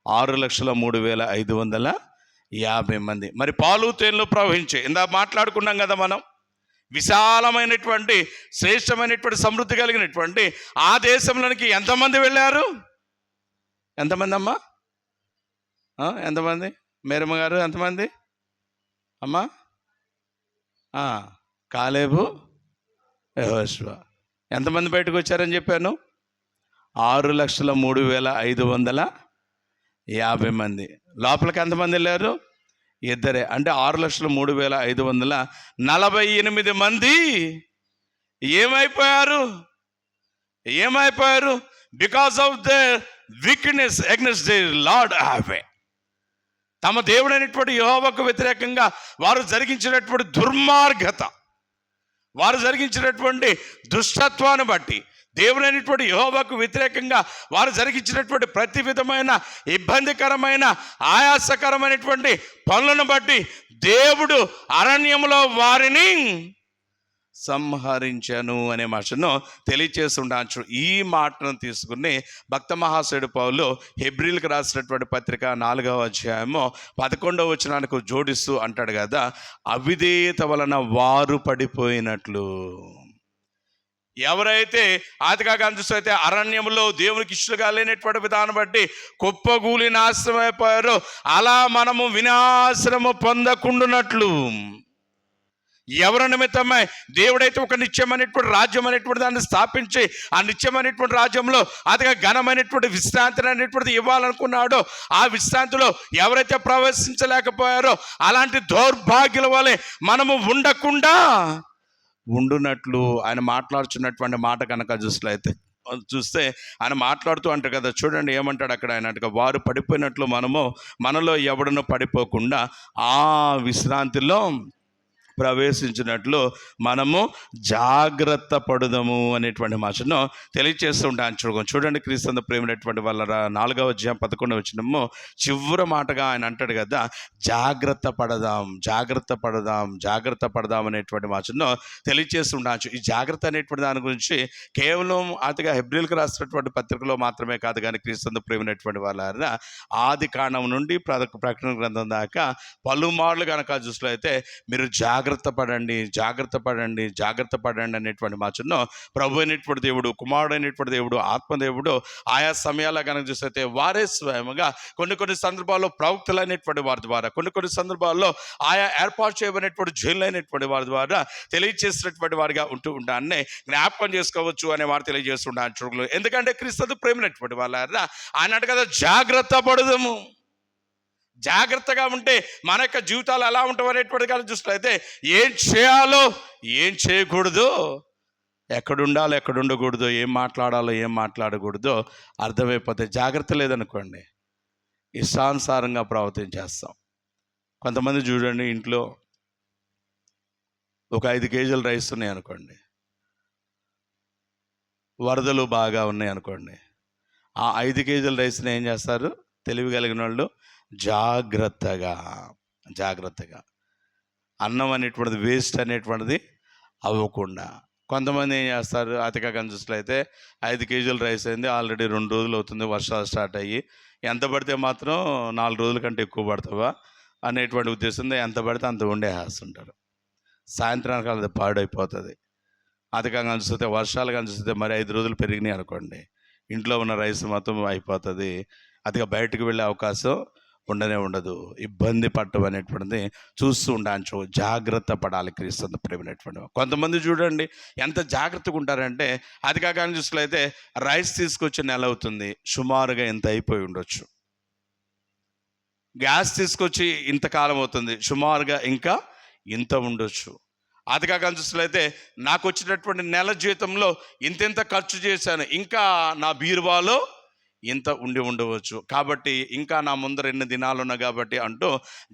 6,03,550 మంది. మరి పాలు తేనెలు ప్రవహించే ఇందా మాట్లాడుకున్నాం కదా మనం, విశాలమైనటువంటి శ్రేష్టమైనటువంటి సమృద్ధి కలిగినటువంటి ఆ దేశంలోనికి ఎంతమంది వెళ్ళారు? ఎంతమంది అమ్మా? ఎంతమంది? మేరమ్మ గారు ఎంతమంది అమ్మా? కాలేబు, యెహోషువ. ఎంతమంది బయటకు వచ్చారని చెప్పాను? 6,03,550 మంది. లోపలికి ఎంతమంది వెళ్ళారు? 2. అంటే 6,03,548 మంది ఏమైపోయారు? Because of the weakness against the lord Yahweh. తమ దేవుడైనటువంటి యెహోవాకు వ్యతిరేకంగా వారు జరిగించినటువంటి దుర్మార్గత, వారు జరిగించినటువంటి దుష్టత్వాన్ని బట్టి, దేవుడైనటువంటి యెహోవాకు వ్యతిరేకంగా వారు జరిగించినటువంటి ప్రతి విధమైన ఇబ్బందికరమైన ఆయాసకరమైనటువంటి పనులను బట్టి దేవుడు అరణ్యంలో వారిని సంహరించను అనే మాటను తెలియచేస్తుండొచ్చు. ఈ మాటను తీసుకుని భక్త మహాశయుడు పౌలు హెబ్రీలకు రాసినటువంటి పత్రిక 4వ అధ్యాయము 11వ వచనానికి జోడిస్తూ అంటాడు కదా, అవిధేయత వలన వారు పడిపోయినట్లు. ఎవరైతే ఆదిగా చూస్తే అరణ్యంలో దేవునికి ఇష్టలుగా లేనటువంటి విధానం బట్టి కుప్పగూలి నాశనం అయిపోయారో, అలా మనము వినాశనము పొందకుండునట్లు ఎవరి నిమిత్తమై దేవుడైతే ఒక నిత్యమైనటువంటి రాజ్యం అనేటువంటి దాన్ని స్థాపించి ఆ నిత్యమైనటువంటి రాజ్యంలో అదిగా ఘనమైనటువంటి విశ్రాంతి అనేటువంటిది ఇవ్వాలనుకున్నాడో, ఆ విశ్రాంతిలో ఎవరైతే ప్రవేశించలేకపోయారో అలాంటి దౌర్భాగ్యుల వలె మనము ఉండకుండా ఉండునట్లు ఆయన మాట్లాడుచున్నటువంటి మాట కనుక చూస్తే ఆయన మాట్లాడుతూ అంటారు కదా, చూడండి ఏమంటాడు అక్కడ ఆయన అంటే, వారు పడిపోయినట్లు మనలో ఎవడనో పడిపోకుండా ఆ విశ్రాంతిలో ప్రవేశించినట్లు మనము జాగ్రత్త పడుదాము అనేటువంటి మాటను తెలియచేస్తూ ఉంటాను. చూడండి క్రీస్తు ప్రేమైనటువంటి వాళ్ళ 4వ అధ్యాయం 11వ వచనము చివరి మాటగా ఆయన అంటాడు కదా, జాగ్రత్త పడదాం అనేటువంటి మాటను తెలియచేస్తూ ఉంటాను. ఈ జాగ్రత్త అనేటువంటి దాని గురించి కేవలం అతిగా హెబ్రీలకు రాసినటువంటి పత్రికలో మాత్రమే కాదు, కానీ క్రీస్తు ప్రేమైనటువంటి వాళ్ళ ఆది కాండం నుండి ప్రకటన గ్రంథం దాకా పలుమార్లు కనుక చూసినట్లయితే మీరు జాగ్రత్త పడండి, జాగ్రత్త పడండి, జాగ్రత్త పడండి అనేటువంటి మాటను ప్రభు అయినటువంటి దేవుడు, కుమారుడు అయినటువంటి దేవుడు, ఆత్మదేవుడు ఆయా సమయాల్లో కనుక చూస్తే వారే స్వయముగా కొన్ని సందర్భాల్లో ప్రవక్తలు అనేటువంటి వారి ద్వారా, కొన్ని సందర్భాల్లో ఆయా ఏర్పాటు చేయబడినటువంటి జైలు అయినటువంటి వారి ద్వారా తెలియజేసినటువంటి వారిగా ఉంటూ ఉంటాన్ని జ్ఞాపకం చేసుకోవచ్చు అనే వారు తెలియజేస్తుంటారు చూడలు. ఎందుకంటే క్రీస్తు ప్రేమైనటువంటి వాళ్ళ అన్నట్టు కదా, జాగ్రత్త పడదము. జాగ్రత్తగా ఉంటే మన యొక్క జీవితాలు ఎలా ఉంటాం అనేటువంటి కానీ చూసినట్లయితే ఏం చేయాలో ఏం చేయకూడదు, ఎక్కడుండాలో ఎక్కడ ఉండకూడదు, ఏం మాట్లాడాలో ఏం మాట్లాడకూడదో అర్థమైపోతే జాగ్రత్త లేదనుకోండి ఇష్టానుసారంగా ప్రవర్తించేస్తాం. కొంతమంది చూడండి, ఇంట్లో ఒక 5 కేజీల రైస్ ఉన్నాయి అనుకోండి, వరదలు బాగా ఉన్నాయి అనుకోండి, ఆ 5 కేజీల రైస్ని ఏం చేస్తారు? తెలివి కలిగిన వాళ్ళు జాగ్రత్తగా అన్నం అనేటువంటిది వేస్ట్ అనేటువంటిది అవ్వకుండా. కొంతమంది ఏం చేస్తారు, అతిగా కన్సిస్ట్లో 5 కేజీల రైస్ అయింది, ఆల్రెడీ 2 రోజులు అవుతుంది, వర్షాలు స్టార్ట్ అయ్యి, ఎంత పడితే మాత్రం 4 రోజుల కంటే ఎక్కువ పడతావా అనేటువంటి ఉద్దేశంతో ఎంత పడితే అంత వండేస్తుంటారు. సాయంత్రానికి అది పాడైపోతుంది. అతిగా కనిపిస్తే, వర్షాలు కనిపిస్తే మరి 5 రోజులు పెరిగినాయి అనుకోండి, ఇంట్లో ఉన్న రైస్ మొత్తం అయిపోతుంది. అదిగా బయటకు వెళ్ళే అవకాశం ఉండదు. ఇబ్బంది పడటం అనేటువంటిది చూస్తూ ఉండొచ్చు. జాగ్రత్త పడాలి క్రీస్తు ప్రేమైనటువంటి. కొంతమంది చూడండి ఎంత జాగ్రత్తగా ఉంటారంటే, అదిగా కానీ చూసినట్లయితే రైస్ తీసుకొచ్చి నెల అవుతుంది, సుమారుగా ఇంత అయిపోయి ఉండొచ్చు. గ్యాస్ తీసుకొచ్చి ఇంతకాలం అవుతుంది, సుమారుగా ఇంకా ఇంత ఉండొచ్చు. అదిగా కానీ చూసినట్లయితే నాకు వచ్చినటువంటి నెల జీతంలో ఇంత ఖర్చు చేశాను, ఇంకా నా బీరువాలో ఇంత ఉండవచ్చు, కాబట్టి ఇంకా నా ముందర ఎన్ని దినాలు ఉన్నాయి కాబట్టి అంటూ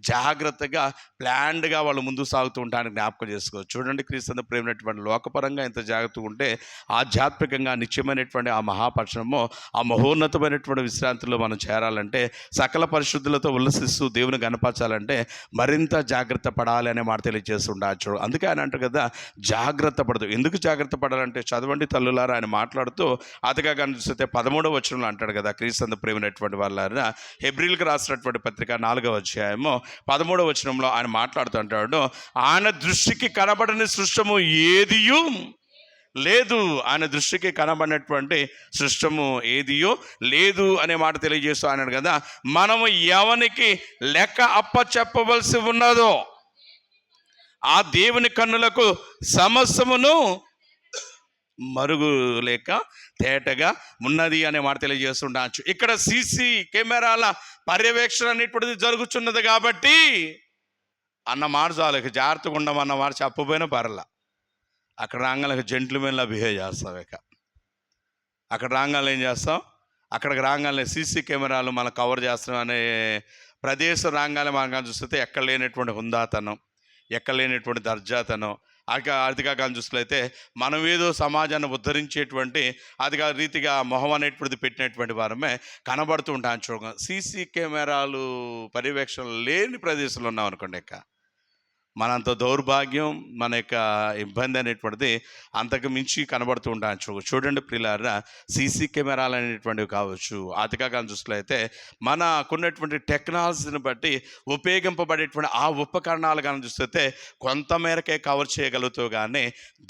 జాగ్రత్తగా ప్లాన్డ్గా వాళ్ళు ముందుకు సాగుతూ ఉంటానికి జ్ఞాపకం చేసుకోవచ్చు. చూడండి క్రీస్తు ప్రేమైనటువంటి లోకపరంగా ఇంత జాగ్రత్తగా ఉంటే ఆధ్యాత్మికంగా నిత్యమైనటువంటి ఆ మహాపక్షణము, ఆ మహోన్నతమైనటువంటి విశ్రాంతిలో మనం చేరాలంటే, సకల పరిశుద్ధులతో ఉల్లసిస్తూ దేవుని కనపరచాలంటే మరింత జాగ్రత్త పడాలి అనే మాట తెలియజేస్తుండొచ్చు. అందుకే ఆయన అంటారు కదా, జాగ్రత్త పడదు. ఎందుకు జాగ్రత్త పడాలంటే చదవండి తల్లులారా, ఆయన మాట్లాడుతూ అతిగా కనిపిస్తే 13వ వచనంలో అంటాడు కదా, క్రీస్తు ప్రేమైనటువంటి వాళ్ళ హెబ్రీలకు రాసినటువంటి పత్రిక 4వ అధ్యాయము 13వ వచనంలో ఆయన మాట్లాడుతూ అంటాడు, ఆయన దృష్టికి కనబడని సృష్టము ఏదియూ లేదు. ఆయన దృష్టికి కనబడినటువంటి సృష్టము ఏదియో లేదు అనే మాట తెలియజేస్తూ అన్నాడు కదా, మనము ఎవనికి లెక్క అప్పచెప్పవలసి ఉన్నదో ఆ దేవుని కన్నులకు సమస్తమును మరుగు లేక తేటగా ఉన్నది అనే మాట తెలియజేస్తుండొచ్చు. ఇక్కడ సీసీ కెమెరాల పర్యవేక్షణ అనేటువంటిది జరుగుతున్నది కాబట్టి అన్న మాట చాలు, జాగ్రత్తగా ఉండమన్న మాట చెప్పపోయినా పర్లా. అక్కడ రాగానే జెంట్లమెన్లా బిహేవ్ చేస్తాం. అక్కడ రాగానే ఏం చేస్తాం, అక్కడికి రాగానే సీసీ కెమెరాలు మనం కవర్ చేస్తాం అనే ప్రదేశం రాగానే మనం చూస్తే ఎక్కడ లేనటువంటి హుందాతనం, ఎక్కడ లేనటువంటి దర్జాతనం, అదిగా కానీ చూసినట్లయితే మనం ఏదో సమాజాన్ని ఉద్ధరించేటువంటి అదిగా రీతిగా మొహం అనేటువంటిది పెట్టినటువంటి వారమే కనబడుతూ ఉంటాను. చూడగా సీసీ కెమెరాలు పర్యవేక్షణ లేని ప్రదేశంలో ఉన్నాం అనుకోండి, మనంత దౌర్భాగ్యం, మన యొక్క ఇబ్బంది అనేటువంటిది అంతకు మించి కనబడుతూ ఉండొచ్చు. చూడండి ప్రియులారా, సీసీ కెమెరాలు అనేటువంటివి కావచ్చు, అతిగా కానీ చూసినట్లయితే మనకున్నటువంటి టెక్నాలజీని బట్టి ఉపయోగింపబడేటువంటి ఆ ఉపకరణాలు కానీ చూస్తే కొంతమేరకే కవర్ చేయగలుగుతూ, కానీ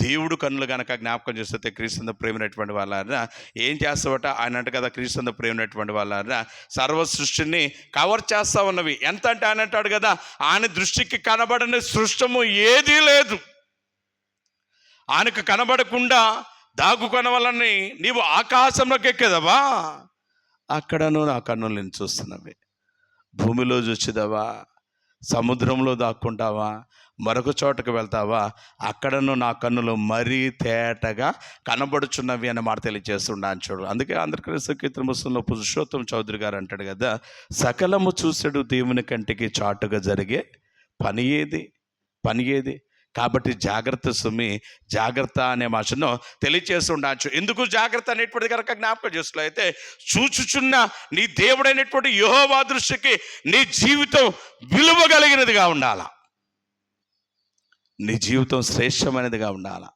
దేవుడు కన్నులు కనుక జ్ఞాపకం చేస్తే క్రీస్తు ప్రేమైనటువంటి వాళ్ళ ఏం చేస్తావట ఆయన అంటే కదా, క్రీస్తు ప్రేమైనటువంటి వాళ్ళ సర్వ సృష్టిని కవర్ చేస్తా ఉన్నవి. ఎంత అంటే ఆయన అంటాడు కదా, ఆయన దృష్టికి కనబడని సృష్టము ఏదీ లేదు. ఆయనకు కనబడకుండా దాగుకొనవలని నీవు ఆకాశంలోకి ఎక్కేదవా, అక్కడను నా కన్నులు నేను చూస్తున్నవి. భూమిలో చూసేదవా, సముద్రంలో దాక్కుంటావా, మరొక చోటకు వెళ్తావా, అక్కడను నా కన్నులు మరీ తేటగా కనబడుచున్నవి అనే మాట తెలియజేస్తున్నాను. చూడు, అందుకే ఆంధ్రప్రదేశ్ కీర్తనపుస్తకంలో పురుషోత్తం చౌదరి గారు అంటాడు కదా, సకలము చూసాడు దేవుని కంటికి చాటుగా జరిగే పని ఏది. కాబట్టి జాగ్రత్త సుమి, జాగ్రత్త అనే భాషను తెలియచేస్తుండొచ్చు. ఎందుకు జాగ్రత్త అనేటువంటిది కనుక జ్ఞాపకం చేసినట్లయితే, చూచుచున్న నీ దేవుడైనటువంటి యెహోవా దృష్టికి నీ జీవితం విలువ కలిగినదిగా ఉండాలా, నీ జీవితం శ్రేష్టమైనదిగా ఉండాలా,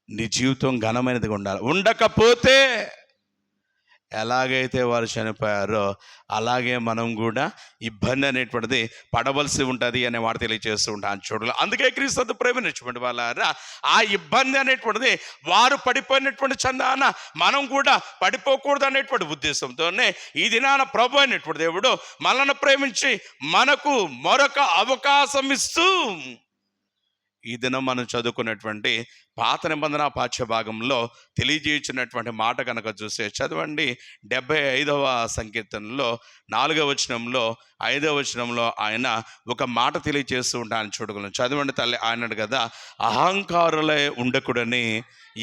నీ జీవితం ఘనమైనదిగా ఉండాలి. ఉండకపోతే ఎలాగైతే వారు చనిపోయారో అలాగే మనం కూడా ఇబ్బంది అనేటువంటిది పడవలసి ఉంటుంది అనే మాట తెలియజేస్తూ ఉంటాను చూడాలి. అందుకే క్రీస్తు ప్రేమించినటువంటి వాళ్ళారా, ఆ ఇబ్బంది అనేటువంటిది వారు పడిపోయినటువంటి చందాన మనం కూడా పడిపోకూడదు అనేటువంటి ఉద్దేశంతోనే ఈ దినాన ప్రభు అయినటువంటి దేవుడు మనల్ని ప్రేమించి మనకు మరొక అవకాశం ఇస్తూ ఈ దినం మనం చదువుకున్నటువంటి పాత నిబంధన పాఠ్య భాగంలో తెలియజేయించినటువంటి మాట కనుక చూస్తే చదవండి. 75వ సంకీర్తనలో 4వ వచనంలో 5వ వచనంలో ఆయన ఒక మాట తెలియజేస్తూ ఉంటాను చూడగలను. చదవండి తల్లి. ఆయనడు కదా, అహంకారులే ఉండకూడని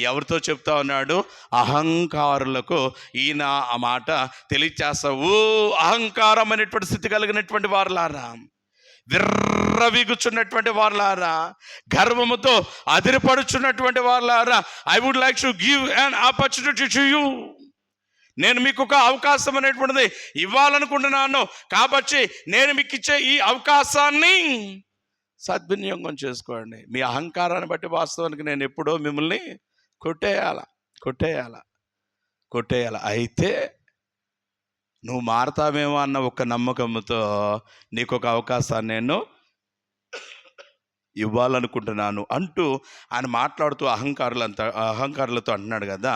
ఎవరితో చెప్తా ఉన్నాడు? అహంకారులకు ఈయన ఆ మాట తెలియచేస్తా. ఓ అహంకారం అనేటువంటి స్థితి కలిగినటువంటి వారులారా, విర్రవీగుచున్నటువంటి వారులారా, గర్వముతో అదిరిపడుచున్నటువంటి వారులారా, I would like to give an opportunity to you. నేను మీకు ఒక అవకాశం అనేటువంటిది ఇవ్వాలనుకుంటున్నాను. కాబట్టి నేను మీకు ఇచ్చే ఈ అవకాశాన్ని సద్వినియోగం చేసుకోండి. మీ అహంకారాన్ని బట్టి వాస్తవానికి నేను ఎప్పుడో మిమ్మల్ని కొట్టేయాల. అయితే నువ్వు మారతావేమో అన్న ఒక నమ్మకంతో నీకు ఒక అవకాశాన్ని నేను ఇవ్వాలనుకుంటున్నాను అంటూ ఆయన మాట్లాడుతూ అహంకారులతో అంటున్నాడు కదా,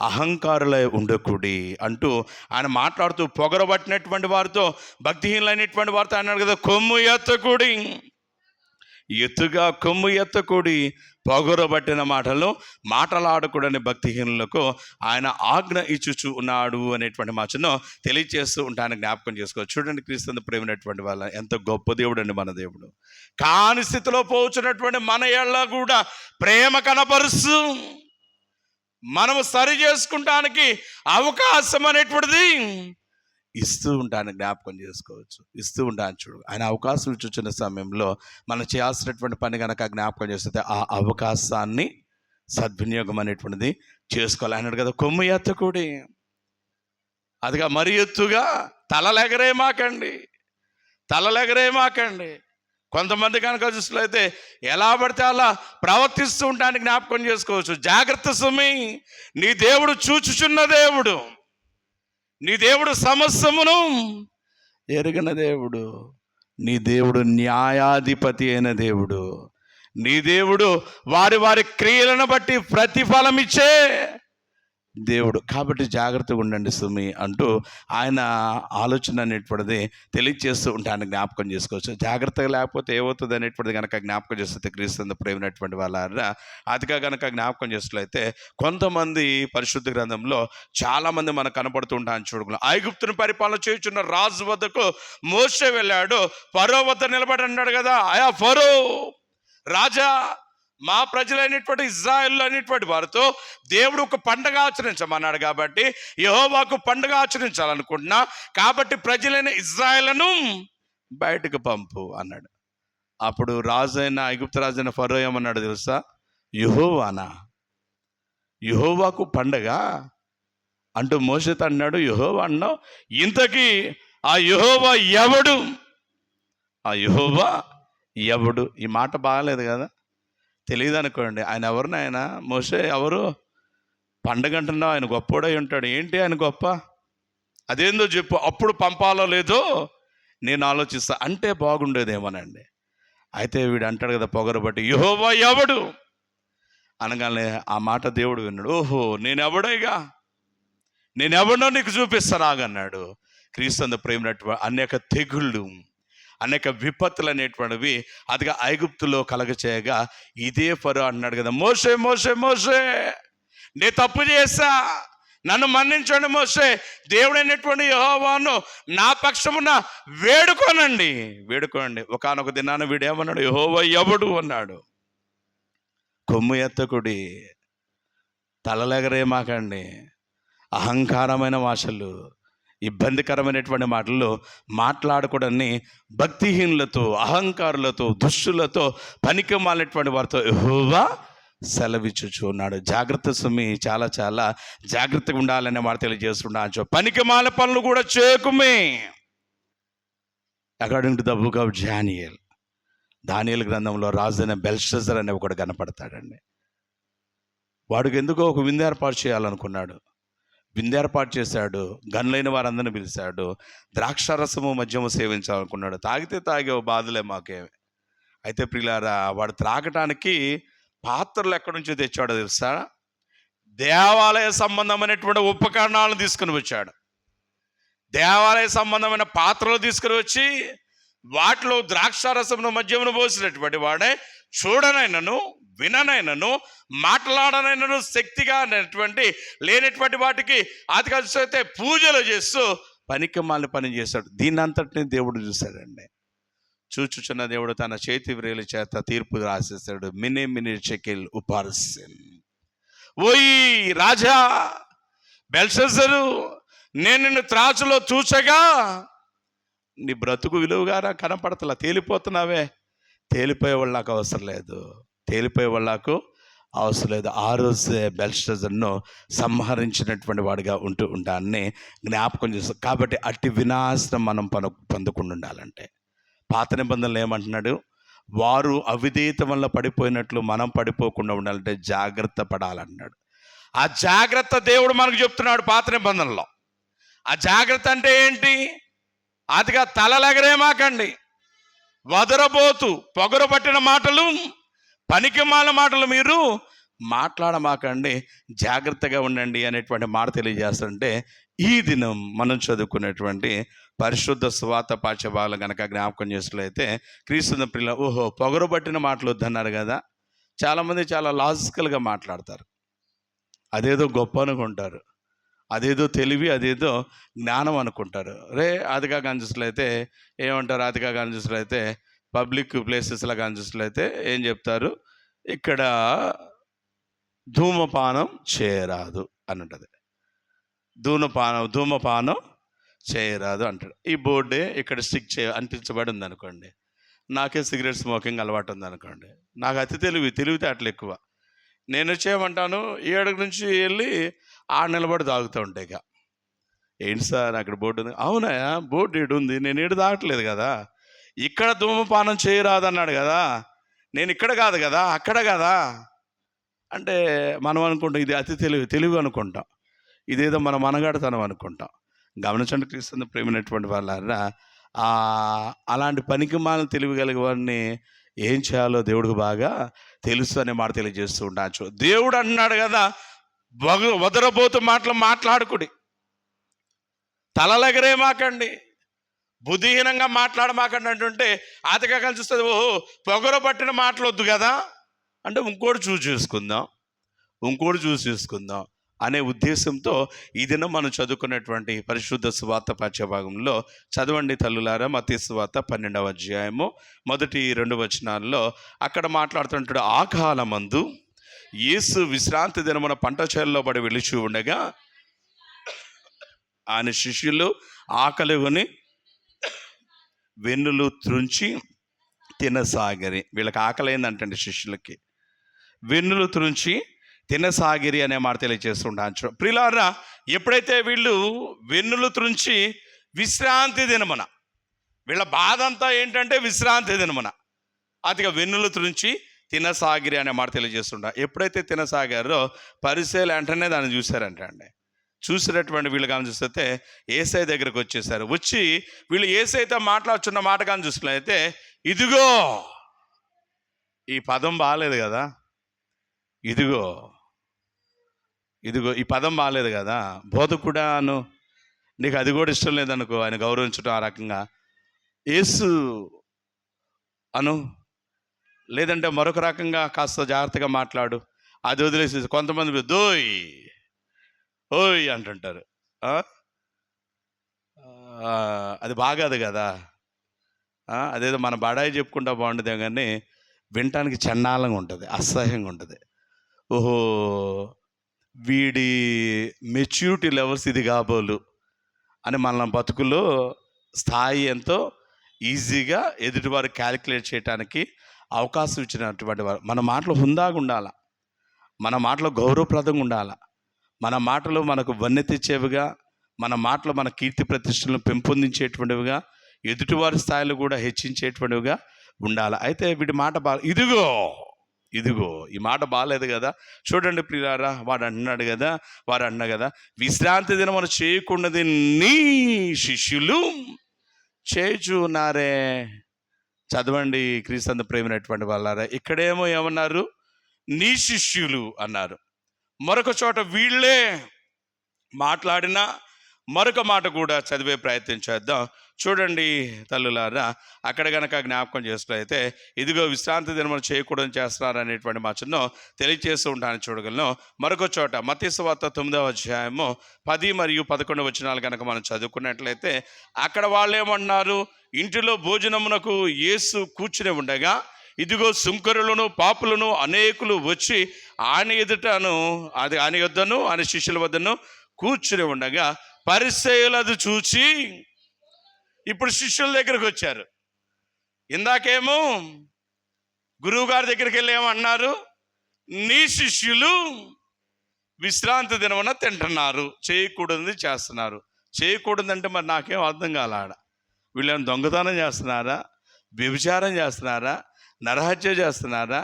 అహంకారులై ఉండకూడి అంటూ ఆయన మాట్లాడుతూ పొగరబట్టినటువంటి వారితో, భక్తిహీనులైనటువంటి వారితో అన్నాడు కదా, కొమ్ము ఎత్తకూడి పొగరబట్టిన మాటలాడకూడని భక్తిహీనులకు ఆయన ఆజ్ఞ ఇచ్చుచు ఉన్నాడు అనేటువంటి మాటను తెలియజేస్తూ ఉంటాను. జ్ఞాపకం చేసుకోవచ్చు. చూడండి, క్రీస్తు ప్రేమైనటువంటి వాళ్ళ ఎంత గొప్ప దేవుడు అండి మన దేవుడు. కాని స్థితిలో పోచున్నటువంటి మన ఏళ్ళ కూడా ప్రేమ కనపరుస్తూ మనము సరి చేసుకుంటానికి అవకాశం అనేటువంటిది ఇస్తూ ఉంటాను. జ్ఞాపకం చేసుకోవచ్చు. ఇస్తూ ఉంటాను. చూడు, ఆయన అవకాశం చూచిన సమయంలో మనం చేయాల్సినటువంటి పని కనుక జ్ఞాపకం చేస్తే ఆ అవకాశాన్ని సద్వినియోగం అనేటువంటిది చేసుకోవాలి. అన్నాడు కదా, కొమ్ము ఎత్తకూడి, అదిగా మరి ఎత్తుగా తలలెగరేమాకండి. కొంతమంది కనుక చూసినట్లయితే ఎలా పడితే అలా ప్రవర్తిస్తూ ఉంటానికి జ్ఞాపకం చేసుకోవచ్చు. జాగ్రత్త సుమి, నీ దేవుడు చూచుచున్న దేవుడు, నీ దేవుడు సమస్తమును ఎరిగిన దేవుడు, నీ దేవుడు న్యాయాధిపతి అయిన దేవుడు, నీ దేవుడు వారి క్రియలను బట్టి ప్రతిఫలం ఇచ్చే దేవుడు. కాబట్టి జాగ్రత్తగా ఉండండి సుమి అంటూ ఆయన ఆలోచన అనేటువంటిది తెలియజేస్తూ ఉంటాను. జ్ఞాపకం చేసుకోవచ్చు. జాగ్రత్తగా లేకపోతే ఏమవుతుంది అనేటువంటిది కనుక జ్ఞాపకం చేస్తే క్రీస్తు ప్రేమైనటువంటి వాళ్ళ అదిగా కనుక జ్ఞాపకం చేసినట్లయితే కొంతమంది పరిశుద్ధ గ్రంథంలో చాలామంది మనకు కనపడుతూ ఉంటాను. చూడగలం. ఐగుప్తును పరిపాలన చేయుచున్న రాజు వద్దకు మోషే వెళ్ళాడు. ఫరో వద్ద నిలబడి అన్నాడు కదా, ఆయా ఫరో రాజా, మా ప్రజలైనటువంటి ఇజ్రాయేల్ అనేటువంటి వారితో దేవుడు ఒక పండగ ఆచరించమన్నాడు. కాబట్టి యెహోవాకు పండుగ ఆచరించాలనుకుంటున్నా, కాబట్టి ప్రజలైన ఇజ్రాయేలును బయటకు పంపు అన్నాడు. అప్పుడు ఐగుప్తు రాజైన ఫరో ఏమన్నాడు తెలుసా? యెహోవాకు పండగ అంటూ మోషేతో అన్నాడు. యెహోవా అన్నావు, ఇంతకీ ఆ యెహోవా ఎవడు? ఈ మాట బాగాలేదు కదా, తెలియదు అనుకోండి. ఆయన ఎవరిని? ఆయన మోషే ఎవరు? పండగ అంటున్నావు, ఆయన గొప్పోడై ఉంటాడు. ఏంటి ఆయన గొప్ప? అదేందో చెప్పు, అప్పుడు పంపాలో లేదో నేను ఆలోచిస్తా అంటే బాగుండేదేమోనండి. అయితే వీడు అంటాడు కదా పొగరబట్టి, యెహోవా ఎవడు అనగానే ఆ మాట దేవుడు విన్నాడు. ఓహో, నేనెవడో నీకు చూపిస్తానాగన్నాడు. క్రీస్తు ప్రేమైనటువంటి అనేక తెగుళ్ళు, అనేక విపత్తులు అనేటువంటివి అదిగా ఐగుప్తులో కలగచేయగా ఇదే ఫరో అన్నాడు కదా, మోషే నే తప్పు చేశా, నన్ను మన్నించండి మోషే, దేవుడైనటువంటి యెహోవాను నా పక్షమున వేడుకోనండి. ఒకానొక దినాన వీడేమన్నాడు? యెహోవా ఎవడు అన్నాడు. కొమ్ము ఎత్తకుడి, తలలెగరేమాకండి, అహంకారమైన భాషలు, ఇబ్బందికరమైనటువంటి మాటల్లో మాట్లాడకూడని భక్తిహీనులతో, అహంకారులతో, దుష్టులతో, పనికి మాలినటువంటి వారితో యెహోవా సెలవిచ్చుచున్నాడు. జాగ్రత్త సుమి, చాలా చాలా జాగ్రత్తగా ఉండాలనే మాట తెలియజేస్తున్నాను. పనికి మాల పనులు కూడా చేయకుమే. According to the book of దానియేలు గ్రంథంలో రాజైన బెల్షస్సర్ అనే ఒకడు కనపడతాడండి. వాడికి ఎందుకో ఒక విందు ఏర్పాటు చేయాలనుకున్నాడు. విందు ఏర్పాటు చేశాడు, గనులైన వారందరిని పిలిచాడు, ద్రాక్షారసము మద్యము సేవించాలనుకున్నాడు. తాగితే తాగే బాధలే మాకేమి. అయితే ప్రియులారా, వాడు త్రాగటానికి పాత్రలు ఎక్కడి నుంచో తెచ్చాడో తెలుసా? దేవాలయ సంబంధమైనటువంటి ఉపకరణాలను తీసుకుని వచ్చాడు. దేవాలయ సంబంధమైన పాత్రలు తీసుకుని వచ్చి వాటిలో ద్రాక్షారసమును మద్యమును పోసినటువంటి వాడే చూడనైనను విననైనను మాట్లాడనైనను శక్తిగా లేనటువంటి వాటికి అయితే పూజలు చేస్తూ పనికిమాలిన పని చేశాడు. దీన్ని అంతటిని దేవుడు చూశాడండి. చూచుచున్న దేవుడు తన చేతి వ్రేలి చేత తీర్పు రాసేస్తాడు. Mini shekel ఉపార్సెన్. ఓయ్ రాజా బెల్షస్సరు, నేను నిన్ను త్రాచులో చూచగా నీ బ్రతుకు విలువగా కనపడతలా, తేలిపోతున్నావే. తేలిపోయే వాళ్ళు నాకు అవసరం లేదు, తేలిపోయే వాళ్ళు నాకు అవసరం లేదు. ఆ రోజే బెల్షస్సరును సంహరించినటువంటి వాడిగా ఉంటూ ఉంటాన్ని జ్ఞాపకం చేస్తాం. కాబట్టి అట్టి వినాశనం మనం పొందకుండా ఉండాలంటే పాత నిబంధనలు ఏమంటున్నాడు? వారు అవిధేయత వల్ల పడిపోయినట్లు మనం పడిపోకుండా ఉండాలంటే జాగ్రత్త పడాలన్నాడు. ఆ జాగ్రత్త దేవుడు మనకు చెప్తున్నాడు పాత నిబంధనలో. ఆ జాగ్రత్త అంటే ఏంటి? అదిగా తలలెగరేమాకండి, వదరబోతు పొగరు పట్టిన మాటలు, పనికిమాలిన మాటలు మీరు మాట్లాడమాకండి, జాగ్రత్తగా ఉండండి అనేటువంటి మాట తెలియజేస్తుంటే, ఈ దినం మనం చదువుకునేటువంటి పరిశుద్ధ సువార్త పాఠ్యభాగాలు కనుక జ్ఞాపకం చేసినట్లయితే, క్రీస్తు ప్రియుల పొగరు పట్టిన మాటలు వద్దన్నారు కదా. చాలామంది చాలా లాజికల్గా మాట్లాడతారు, అదేదో గొప్ప అనుకుంటారు, అదేదో తెలివి, అదేదో జ్ఞానం అనుకుంటారు. అదిగా కనిపిస్తున్నట్లయితే ఏమంటారు? అదిగా కనిపిస్తున్నట్లయితే పబ్లిక్ ప్లేసెస్లో కనిపిస్తున్నట్లయితే ఏం చెప్తారు? ఇక్కడ ధూమపానం చేయరాదు అని ఉంటుంది. ధూమపానం చేయరాదు అంటాడు. ఈ బోర్డే ఇక్కడ స్టిక్ అంటించబడి ఉందనుకోండి, నాకే సిగరెట్ స్మోకింగ్ అలవాటు ఉందనుకోండి, నాకు అతి తెలివితేటలు ఎక్కువ. నేను వచ్చేయమంటాను, 7 నుంచి వెళ్ళి 6 నిలబడి తాగుతూ ఉంటాయి. ఇక ఏంటి సార్ అక్కడ బోర్డు ఉంది? అవునా, బోర్డు ఏడు ఉంది, నేను ఏడు తాగట్లేదు కదా. ఇక్కడ ధూమపానం చేయరాదు అన్నాడు కదా, నేను ఇక్కడ కాదు కదా, అక్కడ కదా అంటే మనం అనుకుంటాం ఇది అతి తెలివి అనుకుంటాం, ఇదేదో మన మనగాడతనం అనుకుంటాం. గమనించండి క్రీస్తు ప్రేమైనటువంటి వాళ్ళారా, అలాంటి పనికి మాలిన తెలివి కలిగే వారిని ఏం చేయాలో దేవుడికి బాగా తెలుసు అనే మాట తెలియజేస్తూ ఉండొచ్చు. దేవుడు అంటున్నాడు కదా, వదరబోతు మాటలు మాట్లాడుకుడి, తలలెగరేమాకండి, బుద్ధిహీనంగా మాట్లాడమాకండి అంటుంటే అతగా కలిసి చూస్తుంది. ఓహో, పొగరు పట్టిన మాటలు వద్దు కదా అంటే ఇంకోటి చూసి చేసుకుందాం అనే ఉద్దేశంతో ఈ దినం మనం చదువుకున్నటువంటి పరిశుద్ధ సువార్త పాఠ్యభాగంలో చదవండి తల్లులారా. మత్తయి సువార్త 12వ అధ్యాయము 1-2 వచనాల్లో అక్కడ మాట్లాడుతుంటాడు. ఆ కాలమందు యేసు విశ్రాంతి దినమున పంట చేలలో పడి వెలుచు ఉండగా ఆయన శిష్యులు ఆకలిగొని వెన్నులు త్రుంచి తినసాగిరి. వీళ్ళకి ఆకలి అయిందంటండి శిష్యులకి. వెన్నులు త్రుంచి తినసాగిరి అనే మాట తెలియజేస్తుండొచ్చు. ప్రియులారా, ఎప్పుడైతే వీళ్ళు వెన్నులు త్రుంచి విశ్రాంతి దినమున, వీళ్ళ బాధ అంతా ఏంటంటే విశ్రాంతి దినమున అదిగా వెన్నులు త్రుంచి తినసాగిరి అనే మాట తెలియజేస్తుండ. ఎప్పుడైతే తినసాగారో పరిసయ్యులు వెంటనే దాన్ని చూశారంటే చూసినటువంటి వీళ్ళు కానీ చూస్తే యేసయ్య దగ్గరకు వచ్చేసారు. వచ్చి వీళ్ళు యేసయ్యతో మాట్లాడుచున్న మాట కానీ చూసినట్లయితే, ఇదిగో, ఈ పదం బాగాలేదు కదా, ఇదిగో ఈ పదం బాగాలేదు కదా, బోధకుడాను నీకు అది కూడా ఇష్టం లేదనుకో, ఆయన గౌరవించడం ఆ రకంగా యేసు అను, లేదంటే మరొక రకంగా కాస్త జాగ్రత్తగా మాట్లాడు, అది వదిలేసి కొంతమంది ఓయ్ అంటుంటారు. అది బాగాదు కదా. అదేదో మన బడాయి చెప్పుకుంటా బాగుంటుంది కానీ వినటానికి చండాలంగా ఉంటుంది, అసహ్యంగా ఉంటుంది. ఓహో, వీడి మెచ్యూరిటీ లెవెల్స్ ఇది కాబోలు అని మన బతుకులో స్థాయి ఎంతో ఈజీగా ఎదుటివారు క్యాలిక్యులేట్ చేయడానికి అవకాశం ఇచ్చినటువంటి వారు. మన మాటలు హుందాగా ఉండాలి, మన మాటలు గౌరవప్రదంగా ఉండాలి, మన మాటలు మనకు వన్నె తెచ్చేవిగా, మన మాటలు మన కీర్తి ప్రతిష్టలను పెంపొందించేటువంటివిగా, ఎదుటివారి స్థాయిలో కూడా హెచ్చించేటువంటివిగా ఉండాలి. అయితే వీడి మాట ఇదిగో ఇదిగో, ఈ మాట బాగాలేదు కదా. చూడండి ప్రియులారా, వారు అన్నాడు కదా, విశ్రాంతి దినమున చేయకున్నది నీ శిష్యులు చేయుచున్నారే. చదవండి క్రీస్తు ప్రేమైనటువంటి వాళ్ళారా. ఇక్కడేమో ఏమన్నారు? నీ శిష్యులు అన్నారు. మరొక చోట వీళ్ళే మాట్లాడిన మరొక మాట కూడా చదివే ప్రయత్నం చేద్దాం. చూడండి తల్లులారా, అక్కడ గనక జ్ఞాపకం చేసినట్లయితే, ఇదిగో విశ్రాంతి దినమున చేయకూడదని చేస్తున్నారు అనేటువంటి మాటను తెలియజేస్తూ ఉంటాను. చూడగలను. మరొక చోట మత్తయి సువార్త 9వ అధ్యాయము 10 మరియు 11 వచనాలు కనుక మనం చదువుకున్నట్లయితే, అక్కడ వాళ్ళు ఏమన్నారు? ఇంటిలో భోజనమునకు యేసు కూర్చుని ఉండగా ఇదిగో సుంకరులను పాపులను అనేకులు వచ్చి ఆయన యొద్దను ఆయన శిష్యుల వద్దను కూర్చుని ఉండగా పరిసయ్యులు అది చూచి ఇప్పుడు శిష్యుల దగ్గరకు వచ్చారు. ఇందాకేమో గురువు గారి దగ్గరికి వెళ్ళి ఏమన్నారు? నీ శిష్యులు విశ్రాంతి దినమున తింటున్నారు, చేయకూడదు చేస్తున్నారు. చేయకూడదంటే మరి నాకేం అర్థం కాల. వీళ్ళని దొంగతనం చేస్తున్నారా, వ్యభిచారం చేస్తున్నారా, నరహత్య చేస్తున్నారా,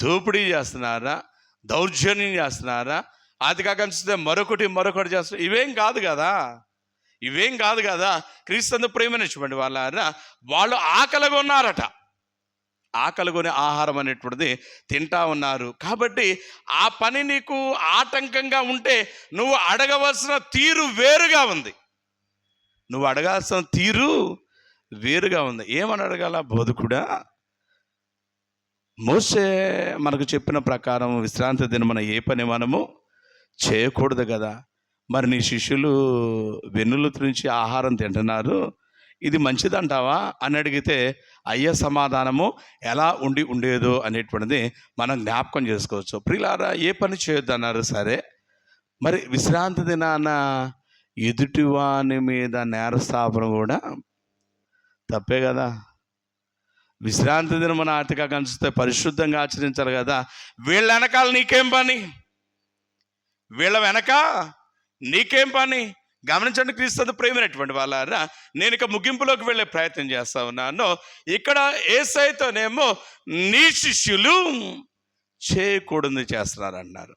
దోపిడీ చేస్తున్నారా, దౌర్జన్యం చేస్తున్నారా, అది కాక మరొకటి చేస్తున్నారు? ఇవేం కాదు కదా. క్రీస్తు ప్రేమనిచ్చినటువంటి వాళ్ళారా, వాళ్ళు ఆకలిగా ఉన్నారట. ఆకలిగొనే ఆహారం అనేటువంటిది తింటా ఉన్నారు. కాబట్టి ఆ పని నీకు ఆటంకంగా ఉంటే నువ్వు అడగవలసిన తీరు వేరుగా ఉంది. ఏమని అడగాల? బోధకుడా, మోసే మనకు చెప్పిన ప్రకారం విశ్రాంతి దినమున ఏ పని మనము చేయకూడదు కదా. మరి నీ శిష్యులు వెన్నుల నుంచి ఆహారం తింటున్నారు, ఇది మంచిదంటావా అని అడిగితే అయ్యే సమాధానము ఎలా ఉండేదో అనేటువంటిది మనం జ్ఞాపకం చేసుకోవచ్చు. ప్రియులారా, ఏ పని చేయొద్దన్నారు సరే, మరి విశ్రాంతి దినాన ఎదుటివాని మీద నేరస్థాపన కూడా తప్పే కదా. విశ్రాంతి దినమున ఆర్థిక కంచితే పరిశుద్ధంగా ఆచరించాలి కదా. వీళ్ళ వెనకాల నీకేం పని? గమనించండి క్రీస్తు ప్రేమైనటువంటి వాళ్ళారా. నేను ఇక ముగింపులోకి వెళ్ళే ప్రయత్నం చేస్తా ఉన్నాను. ఇక్కడ యేసయ్యతోనేమో నీ శిష్యులు చేయకూడదు చేస్తున్నారు అన్నారు.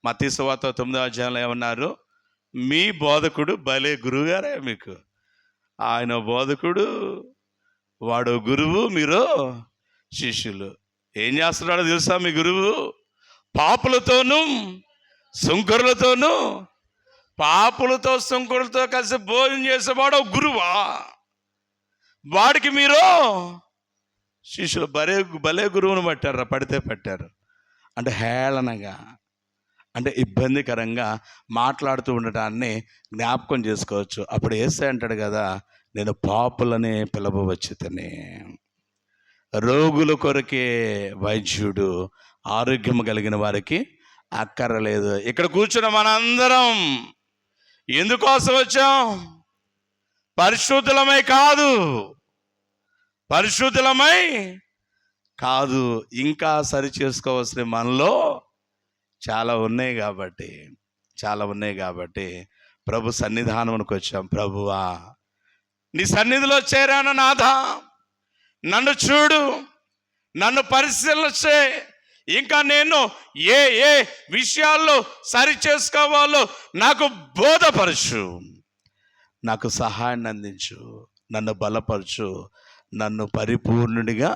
మత్తయి సువార్త 9వ అధ్యాయంలో ఏమన్నారు? మీ బోధకుడు భలే గురువుగారే, మీకు ఆయన బోధకుడు, వాడు గురువు, మీరు శిష్యులు. ఏం చేస్తున్నాడో తెలుసా? మీ గురువు పాపులతోనూ సుంకరులతో కలిసి భోజనం చేసేవాడు గురువా? వాడికి మీరు శిష్యులు. భలే గురువును పట్టారు. అంటే హేళనగా, అంటే ఇబ్బందికరంగా మాట్లాడుతూ ఉండటాన్ని జ్ఞాపకం చేసుకోవచ్చు. అప్పుడు యేసయ్య అంటాడు కదా, నేను పాపులనే పిలవవచ్చుతనే, రోగుల కొరకే వైద్యుడు, ఆరోగ్యం కలిగిన వారికి అక్కర్లేదు. ఇక్కడ కూర్చున్న మనందరం ఎందుకోసం వచ్చాం? పరిశుద్ధులమై కాదు, ఇంకా సరి చేసుకోవాల్సిన మనలో చాలా ఉన్నాయి కాబట్టి ప్రభు సన్నిధానంకి వచ్చాం. ప్రభువా, నీ సన్నిధిలో చేరాను నాథా, నన్ను చూడు, నన్ను పరిశీలన చేయి. ఇంకా నేను ఏ విషయాల్లో సరి చేసుకోవాలో నాకు బోధపరచు, నాకు సహాయాన్ని అందించు, నన్ను బలపరచు, నన్ను పరిపూర్ణుడిగా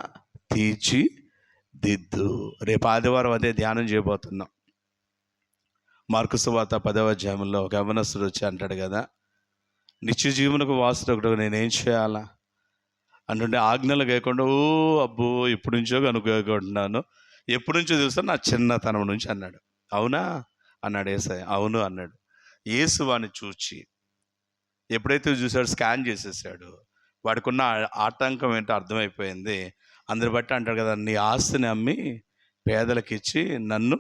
తీర్చిదిద్దు. రేపు ఆదివారం అదే ధ్యానం చేయబోతున్నాం. మార్కు సువార్త 10వ అధ్యాయంలో ఒక యవనస్తుడు వచ్చి అంటాడు కదా, నిత్య జీవనకు వాసుడు నేనేం చేయాలా అంటుంటే, ఆజ్ఞలు కాకుండా అబ్బో ఎప్పటి నుంచో కనుక్కుంటున్నాను, ఎప్పటి నుంచో తెలుసా? నా చిన్నతనం నుంచి అన్నాడు. అవునా అన్నాడు యేసయ్య. అవును అన్నాడు. యేసు వాడిని చూచి ఎప్పుడైతే చూశాడు, స్కాన్ చేసేసాడు. వాడికి ఉన్న ఆటంకం ఏంటో అర్థమైపోయింది. అందరి బట్టి అంటాడు కదా, నీ ఆస్తిని అమ్మి పేదలకు ఇచ్చి నన్ను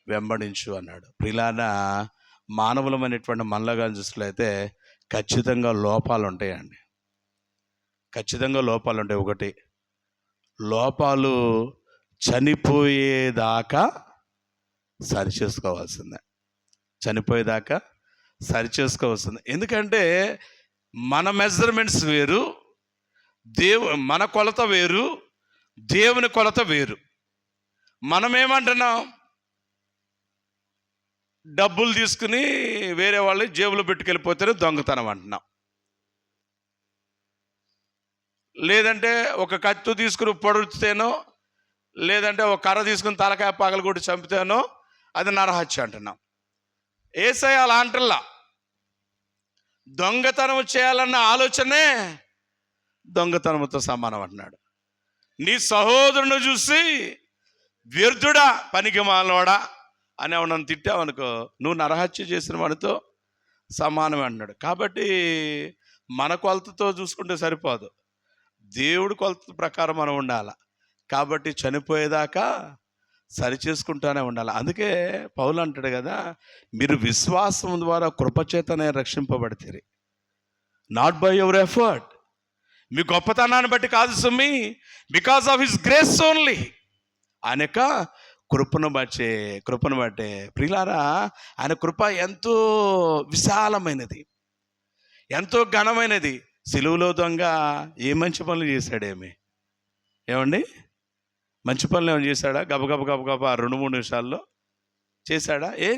వెంబడించు అన్నాడు. ప్రిలానా, మానవులమైనటువంటి మనలాగా చూసినట్లయితే ఖచ్చితంగా లోపాలు ఉంటాయండి. ఒకటి, లోపాలు చనిపోయేదాకా సరి చేసుకోవాల్సిందే. ఎందుకంటే మన మెజర్మెంట్స్ వేరు, మన కొలత వేరు, దేవుని కొలత వేరు. మనం ఏమంటున్నాం? డబ్బులు తీసుకుని వేరే వాళ్ళు జేబులో పెట్టుకెళ్ళిపోతేనే దొంగతనం అంటున్నాం. లేదంటే ఒక కత్తి తీసుకుని పొడిస్తేనో, లేదంటే ఒక కర్ర తీసుకుని తలకాయ పగలగొట్టి చంపితేనో అది నరహత్య అంటున్నాం. యేసయ్య అలా అంటల్లా. దొంగతనం చేయాలన్న ఆలోచనే దొంగతనంతో సమానం అంటున్నాడు. నీ సహోదరుని చూసి వ్యర్థుడా, పనికి మాలవాడా అని నన్ను తిట్టావనుకో, నువ్వు నరహత్య చేసిన వాడితో సమానం అంటున్నాడు. కాబట్టి మన కొలతతో చూసుకుంటే సరిపోదు, దేవుడి కొలత ప్రకారం మనం ఉండాలి. కాబట్టి చనిపోయేదాకా సరి చేసుకుంటానే ఉండాలి. అందుకే పౌలు అంటాడు కదా, మీరు విశ్వాసం ద్వారా కృపచేతనే రక్షింపబడితే, నాట్ బై యువర్ ఎఫర్ట్. మీ గొప్పతనాన్ని బట్టి కాదు సుమి, because of his grace only. ఆయన యొక్క కృపను బట్టే. ప్రియులారా, ఆయన కృప ఎంతో విశాలమైనది, ఎంతో ఘనమైనది. సిలువలో దొంగ ఏ మంచి పనులు చేశాడేమి? ఏమండి, మంచి పనులు ఏమైనా చేశాడా? గబగబ 2-3 నిమిషాల్లో చేశాడా? ఏం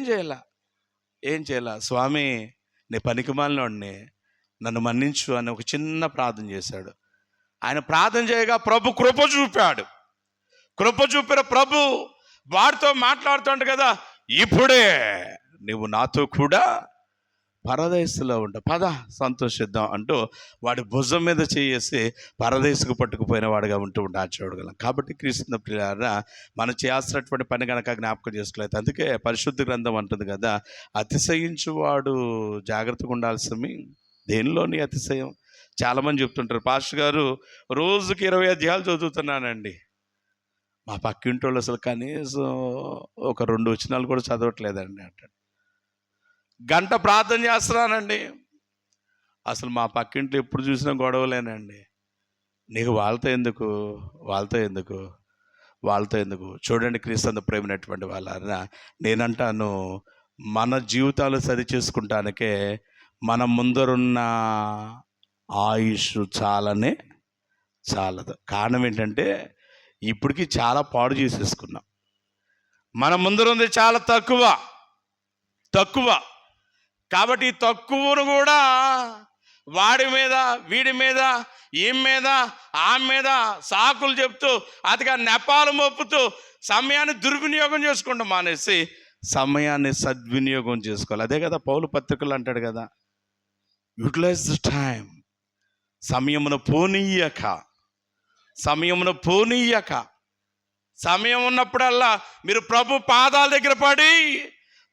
చేయాల. స్వామి, నీ పనికి మాలినోడిని, నన్ను మన్నించు అని ఒక చిన్న ప్రార్థన చేశాడు. ఆయన ప్రార్థన చేయగా ప్రభు కృప చూపిన ప్రభు వాడితో మాట్లాడుతుంట కదా, ఇప్పుడే నువ్వు నాతో కూడా పరదేశంలో ఉంట, పద సంతోషిద్దాం అంటూ వాడి భుజం మీద చేసి పరదేశకు పట్టుకుపోయిన వాడుగా ఉంటూ చూడగలం. కాబట్టి క్రీస్తు ప్రియులారా, మనం చేయాల్సినటువంటి పని కనుక జ్ఞాపకం చేసుకోలేదు. అందుకే పరిశుద్ధ గ్రంథం అంటుంది కదా, అతిశయించువాడు జాగ్రత్తగా ఉండాల్సింది. దేనిలోని అతిశయం? చాలామంది చెప్తుంటారు, పాస్టర్ గారు రోజుకి 20 అధ్యాయాలు చదువుతున్నానండి. మా పక్కింటి వాళ్ళు అసలు కనీసం ఒక 2 వచనాలు కూడా చదవట్లేదండి అంటాడు. గంట ప్రార్థన చేస్తున్నానండి, అసలు మా పక్కింట్లో ఎప్పుడు చూసినా గొడవలేనండి. నీకు వాళ్ళతో ఎందుకు? చూడండి క్రీస్తు ప్రేమైనటువంటి వాళ్ళ, నేనంటాను, మన జీవితాలు సరి చేసుకుంటానికే మన ముందరున్న ఆయుష్ చాలదు. కారణం ఏంటంటే, ఇప్పటికీ చాలా పాడు చేసేసుకున్నాం. మన ముందరుంది చాలా తక్కువ. కాబట్టి ఈ తక్కువను కూడా వాడి మీద, వీడి మీద, ఈమె మీద, ఆమె మీద సాకులు చెప్తూ, అతిగా నెపాలు మోపుతూ సమయాన్ని దుర్వినియోగం చేసుకుంటాం మానేసి సమయాన్ని సద్వినియోగం చేసుకోవాలి. అదే కదా పౌలు పత్రికలు అంటాడు కదా, యూటిలైజ్ ద టైం. సమయమును పోనీయక సమయం ఉన్నప్పుడల్లా మీరు ప్రభు పాదాల దగ్గర పడి,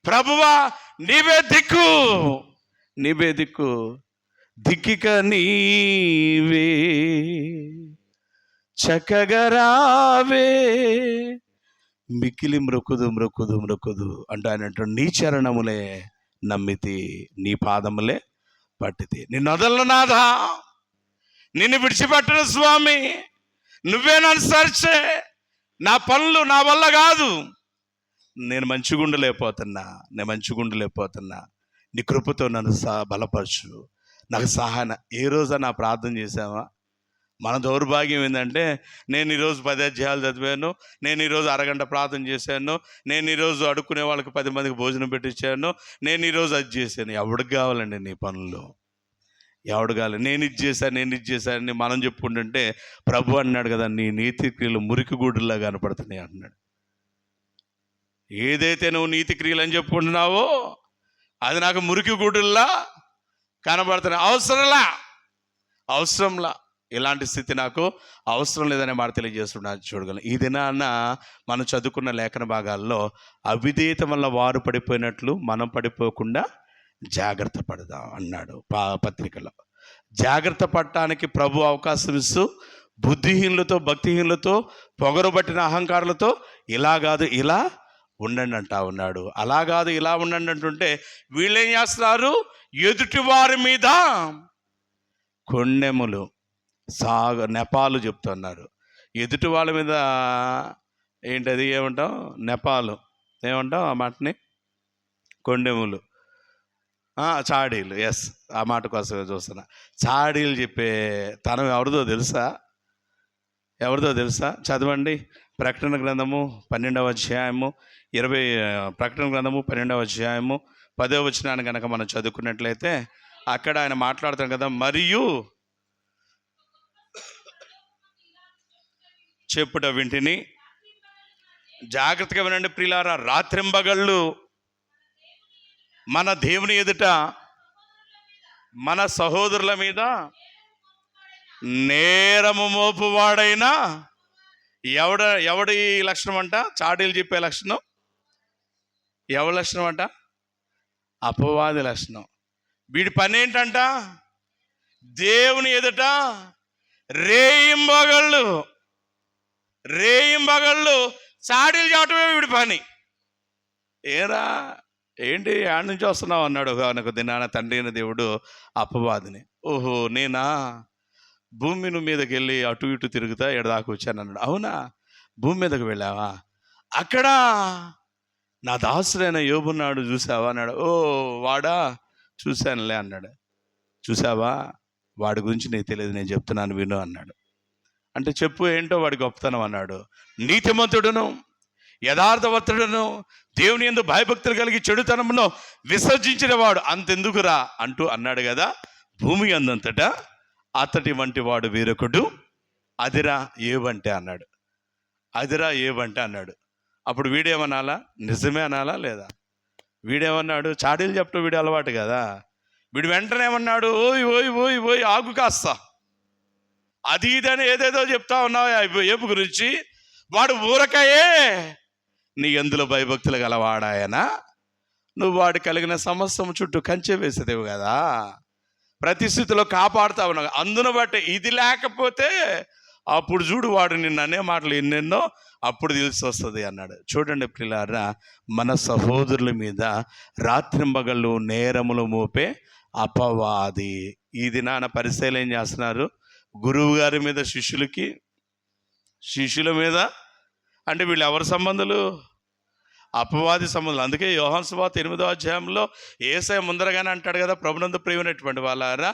ప్రభువా నీవే దిక్కు దిక్కిక నీవే చక్కగా రావే, మికిలి మ్రొకుదు అంటూ ఆయన అంటాడు, నీ చరణములే నమ్మితి, నీ పాదములే పట్టితి, నిన్ను వదలను నాథా, నిన్ను విడిచిపెట్టను స్వామి, నువ్వే నన్ను సరిచే, నా పనులు నా వల్ల కాదు, నేను మంచిగా ఉండలేకపోతున్నా, నీ కృపతో నన్ను బలపరచు, నాకు సహాయం. ఏ రోజు నా ప్రార్థన చేసావా? మన దౌర్భాగ్యం ఏంటంటే, నేను ఈరోజు 10 అధ్యాయాలు చదివాను, నేను ఈరోజు అరగంట ప్రార్థన చేశాను, నేను ఈరోజు అడుక్కునే వాళ్ళకి 10 మందికి భోజనం పెట్టించాను, నేను ఈరోజు అది చేశాను. ఎవడికి కావాలండి నీ పనులు? ఎవడు కావాలి? నేను ఇది చేశానని మనం చెప్పుకుంటుంటే, ప్రభు అన్నాడు కదా, నీ నీతి క్రియలు మురికి గూడుల్లా కనపడుతున్నాయి అంటున్నాడు. ఏదైతే నువ్వు నీతి క్రియలు అని చెప్పుకుంటున్నావో అది నాకు మురికి గూడుల్లా కనబడుతున్నాయి. అవసరంలా ఇలాంటి స్థితి నాకు అవసరం లేదనే మాట తెలియజేస్తున్నాను. చూడగలను ఈ దినాన్న మనం చదువుకున్న లేఖన భాగాల్లో అవిధేయత వల్ల వారు పడిపోయినట్లు మనం పడిపోకుండా జాగ్రత్త పడదాం అన్నాడు పత్రికలో. జాగ్రత్త పడటానికి ప్రభు అవకాశం ఇస్తూ, బుద్ధిహీనులతో, భక్తిహీనులతో, పొగరుబట్టిన అహంకారులతో ఇలా కాదు ఇలా ఉండండి అంటా ఉన్నాడు. అలా కాదు ఇలా ఉండండి అంటుంటే వీళ్ళేం చేస్తున్నారు? ఎదుటి వారి మీద కొండెములు నెపాలు చెప్తున్నారు. ఎదుటి వాళ్ళ మీద ఏంటది ఏమంటాం? నెపాలు ఏమంటాం ఆ మాటని? కొండెములు, చాడీలు. ఎస్, ఆ మాట కోసమే చూస్తున్నా. చాడీలు చెప్పే తనం ఎవరిదో తెలుసా? ఎవరిదో తెలుసా? చదవండి. ప్రకటన గ్రంథము 12వ అధ్యాయము 20 ప్రకటన గ్రంథము 12వ అధ్యాయము 10వ వచనాన్ని కనుక మనం చదువుకున్నట్లయితే అక్కడ ఆయన మాట్లాడతాం కదా, మరియు చెప్పుట వింటిని, జాగ్రత్తగా వినండి ప్రియులారా, రాత్రింబగళ్ళు మన దేవుని ఎదుట మన సహోదరుల మీద నేరము మోపువాడైనా ఎవడి లక్షణం అంట? చాడీలు చెప్పే లక్షణం. ఎవరి లక్షణం అంట? అపవాది లక్షణం. వీడి పని ఏంటంట? దేవుని ఎదుట రేయింబగళ్ళు చాడీలు చెప్పటమే వీడి పని. ఏరా ఏంటి ఆడి నుంచి వస్తున్నావు అన్నాడు ఒక దినాన తండ్రి అయిన దేవుడు అపవాదిని. ఓహో నేనా భూమి మీదకి వెళ్ళి అటు ఇటు తిరుగుతా ఎడదాకా వచ్చాను అన్నాడు. అవునా, భూమి మీదకి వెళ్ళావా? అక్కడ నా దాసుడైన యోబున్నాడు చూసావా అన్నాడు. ఓ వాడా, చూశానులే అన్నాడు. చూసావా, వాడి గురించి నీకు తెలియదు, నేను చెప్తున్నాను విను అన్నాడు. అంటే చెప్పు ఏంటో వాడి గొప్పతనం అన్నాడు. నీతిమంతుడును యథార్థవంతుడును దేవుని యందు భయభక్తులు కలిగి చెడుతనమును విసర్జించిన వాడు అంతెందుకురా అంటూ అన్నాడు కదా. భూమి అందంతటా అతడి వంటి వాడు వీరకుడు అదిరా ఏవంటే అన్నాడు. అదిరా ఏవంటే అన్నాడు. అప్పుడు వీడేమనాలా? నిజమే అనాలా లేదా? వీడేమన్నాడు? చాడీలు చెప్పడం వీడు అలవాటు కదా. వీడు వెంటనే ఏమన్నాడు? ఓయ్ ఓయ్ ఓయ్ ఓయ్ ఆగు కాస్త, అది ఇదని ఏదేదో చెప్తా ఉన్నావు ఏపు గురించి. వాడు ఊరకయే నీ ఎందులో భయభక్తులు గలవాడాయనా, నువ్వు వాడు కలిగిన సమస్యము చుట్టూ కంచె వేసేదేవు కదా, ప్రతి స్థితిలో కాపాడుతా ఉన్నావు. అందును బట్టి ఇది లేకపోతే అప్పుడు చూడు వాడు నిన్ను అనే మాటలు ఎన్నెన్నో అప్పుడు తెలిసి వస్తుంది అన్నాడు. చూడండి ప్రియులారా, మన సహోదరుల మీద రాత్రింబగళ్ళు నేరములు మోపే అపవాది. ఈ దినాన పరిశీలన ఏం చేస్తున్నారు? గురువు గారి మీద శిష్యుల మీద అంటే వీళ్ళు ఎవరి సంబంధాలు? అపవాది సంబంధాలు. అందుకే యోహాను సువార్త 8వ అధ్యాయంలో యేసయ్య ముందరగానే అంటాడు కదా, ప్రభునందు ప్రియమైనటువంటి వాళ్ళారా,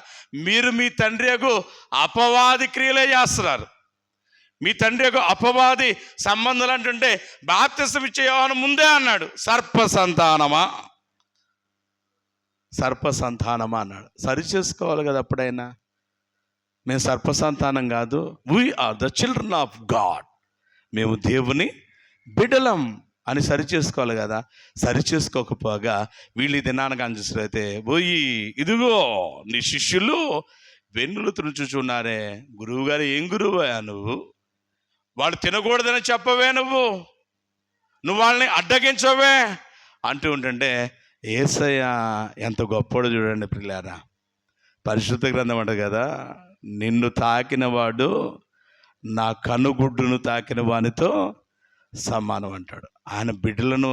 మీరు మీ తండ్రి యొక్క అపవాది క్రియలే చేస్తున్నారు. మీ తండ్రి యొక్క అపవాది సంబంధాలు అంటుంటే బాప్తిసం ఇచ్చే యోహాను ముందే అన్నాడు, సర్ప సంతానమా అన్నాడు. సరి చేసుకోవాలి కదా అప్పుడైనా. మేము సర్ప సంతానం కాదు, we are the children of God, మేము దేవుని బిడ్డలం అని సరి చేసుకోవాలి కదా. సరి చేసుకోకపోగా వీళ్ళు దినానగా చూసినైతే పోయి ఇదిగో నీ శిష్యులు వెన్నులు తుడుచుచున్నారే. గురువు గారు ఏం గురువా నువ్వు? వాళ్ళు తినకూడదని చెప్పవే, నువ్వు వాళ్ళని అడ్డగించవే అంటూ ఉంటుంటే యేసయ్య ఎంత గొప్పడు చూడండి ప్రియులారా. పరిశుద్ధ గ్రంథం అంట కదా, నిన్ను తాకిన వాడు నా కనుగుడ్డును తాకిన వానితో సమానం అంటాడు. ఆయన బిడ్డలను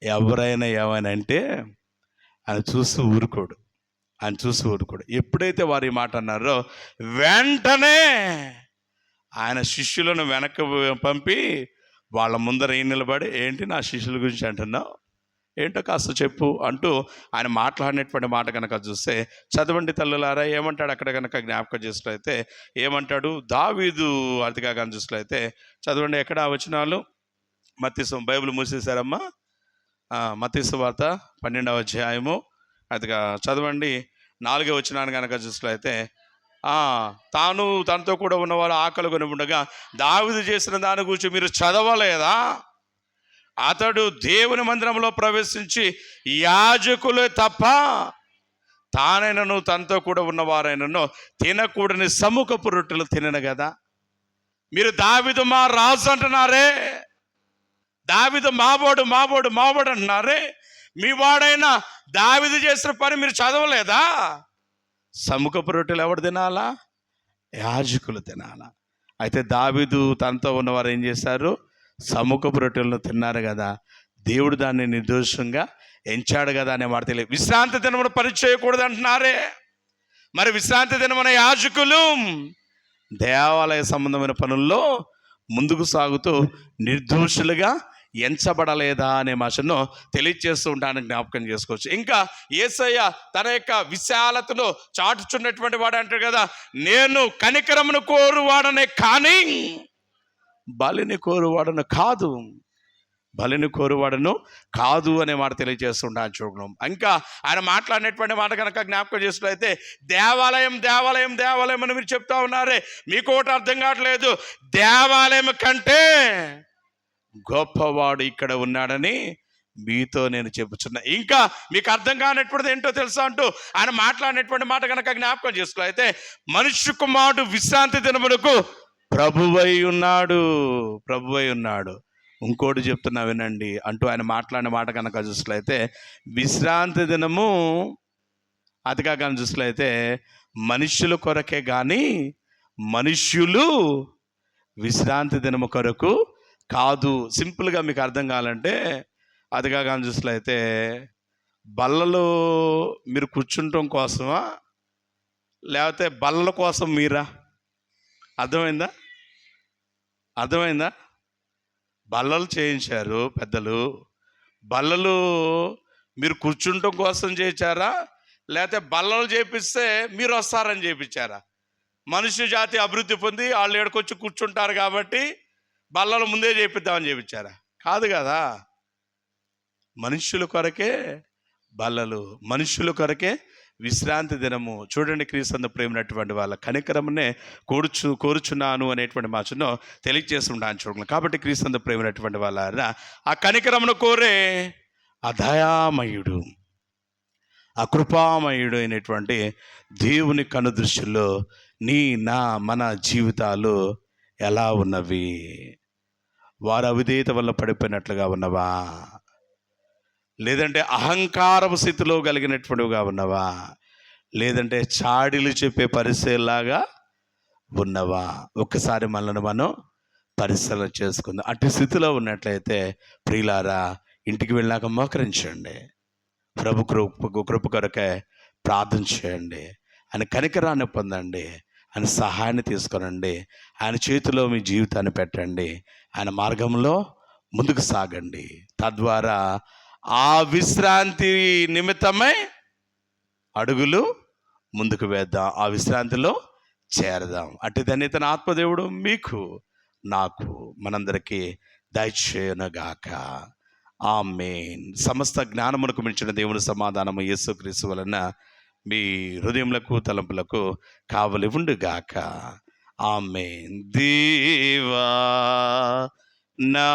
ఎవరైనా ఏమైనా అంటే ఆయన చూస్తూ ఊరుకోడు. ఎప్పుడైతే వారు ఈ మాట అన్నారో వెంటనే ఆయన శిష్యులను వెనక్కి పంపి వాళ్ళ ముందర ఏం నిలబడి, ఏంటి నా శిష్యుల గురించి అంటున్నావు, ఏంటో కాస్త చెప్పు అంటూ ఆయన మాట్లాడినటువంటి మాట కనుక చూస్తే చదవండి తల్లులారా. ఏమంటాడు అక్కడ కనుక జ్ఞాపకం చేసినట్లయితే ఏమంటాడు? దావీదు అతిగా కానీ చూసినట్లయితే చదవండి. ఎక్కడ వచనాలు? మత్తయి, బైబిల్ మూసేశారమ్మా. మత్తయి సువార్త 12వ అధ్యాయము అతిగా చదవండి. 4వ వచనాన్ని కనుక చూసినట్లయితే తాను తనతో కూడా ఉన్నవారు ఆకలి కొని ఉండగా దావీదు చేసిన దాని గురించి మీరు చదవలేదా? అతడు దేవుని మందిరంలో ప్రవేశించి యాజకులే తప్ప తానైనను తనతో కూడా ఉన్నవారైనను తినకూడని సముఖపు రొట్టెలు తినను కదా. మీరు దావీదు మా రాజు అంటున్నారే, దావీదు మాబోడు అంటున్నారే. మీ వాడైనా దావీదు చేసిన పని మీరు చదవలేదా? సముఖపు రొట్టెలు ఎవడు తినాలా? యాజకులు తినాలా. అయితే దావీదు తనతో ఉన్నవారు ఏం చేశారు? సముఖపు రొట్టెలను తిన్నారు కదా. దేవుడు దాన్ని నిర్దోషంగా ఎంచాడు కదా అనే మాట తెలియదు. విశ్రాంతి దినమును పని చేయకూడదు అంటున్నారే. మరి విశ్రాంతి దినమున యాజకులు దేవాలయ సంబంధమైన పనుల్లో ముందుకు సాగుతూ నిర్దోషులుగా ఎంచబడలేదా అనే మాటను తెలియజేస్తూ ఉంటానని జ్ఞాపకం చేసుకోవచ్చు. ఇంకా యేసయ్య తన యొక్క విశాలతను చాటుచున్నటువంటి వాడు అంటాడు కదా, నేను కనికరమును కోరువాడనే కానీ బలిని కోరువాడను కాదు, బలిని కోరువాడను కాదు అనే మాట తెలియజేస్తుంటాను చూడడం. ఇంకా ఆయన మాట్లాడినటువంటి మాట కనుక జ్ఞాపకం చేసినట్లయితే, దేవాలయం దేవాలయం దేవాలయం అని మీరు చెప్తా ఉన్నారే, మీకు ఒకటి అర్థం కావట్లేదు, దేవాలయం కంటే గొప్పవాడు ఇక్కడ ఉన్నాడని మీతో నేను చెప్పుచున్నా. ఇంకా మీకు అర్థం కానటువంటిది ఏంటో తెలుసా అంటూ ఆయన మాట్లాడినటువంటి మాట కనుక జ్ఞాపకం చేసుకోవాలైతే, మనుష్య కుమారుడు విశ్రాంతి దినములకు ప్రభువై ఉన్నాడు, ప్రభువై ఉన్నాడు. ఇంకోటి చెప్తున్నా వినండి అంటూ ఆయన మాట్లాడిన మాట కనుక చూసినట్లయితే, విశ్రాంతి దినము అదిగా కానీ చూసినట్లయితే మనుష్యుల కొరకే కానీ మనుష్యులు విశ్రాంతి దినము కొరకు కాదు. సింపుల్గా మీకు అర్థం కావాలంటే, అదిగా కానీ చూసినట్లయితే బల్లలో మీరు కూర్చుంటం కోసమా, లేకపోతే బల్లల కోసం మీరా? అర్థమైందా? అర్థమైందా? బల్లలు చేయించారు పెద్దలు, బల్లలు మీరు కూర్చుంటం కోసం చేయించారా, లేకపోతే బల్లలు చేపిస్తే మీరు వస్తారని చేయించారా? మనుష్య జాతి అభివృద్ధి పొంది వాళ్ళు ఏడుకొచ్చి కూర్చుంటారు కాబట్టి బల్లలు ముందే చేపిద్దామని చేయించారా? కాదు కదా. మనుష్యుల కొరకే బల్లలు, మనుష్యుల కొరకే విశ్రాంతి దినము. చూడండి, క్రీస్తు ప్రేమైనటువంటి వాళ్ళ కనికరమునే కోరుచున్నాను అనేటువంటి మాటను తెలియజేస్తుంటాను చూడండి. కాబట్టి క్రీస్తు ప్రేమైనటువంటి వాళ్ళ ఆ కనికరమును కోరే ఆ దయామయుడు, ఆ కృపామయుడు అయినటువంటి దేవుని కనుదృష్టిలో నీ నా మన జీవితాలు ఎలా ఉన్నవి? వారు అవిధేయత వల్ల పడిపోయినట్లుగా ఉన్నవా, లేదంటే అహంకారపు స్థితిలో కలిగినటువంటివిగా ఉన్నవా, లేదంటే చాడీలు చెప్పే పరిస్థితిలాగా ఉన్నవా? ఒక్కసారి మనల్ని మనం పరిశీలన చేసుకుందాం. అట్టి స్థితిలో ఉన్నట్లయితే ప్రియులారా, ఇంటికి వెళ్ళాక మోకరించండి, ప్రభు కృప కొరకే ప్రార్థన చేయండి, ఆయన కనికరాన్ని పొందండి, ఆయన సహాయాన్ని తీసుకొనండి, ఆయన చేతిలో మీ జీవితాన్ని పెట్టండి, ఆయన మార్గంలో ముందుకు సాగండి. తద్వారా ఆ విశ్రాంతి నిమిత్తమై అడుగులు ముందుకు వేద్దాం, ఆ విశ్రాంతిలో చేరదాం. అట్టి ధన్యతను ఆత్మదేవుడు మీకు నాకు మనందరికీ దయచేయునుగాక. ఆమేన్. సమస్త జ్ఞానమునకు మించిన దేవుని సమాధానము యేసుక్రీస్తు వలన మీ హృదయములకు తలంపులకు కావలి ఉండుగాక. ఆమేన్. దేవా నా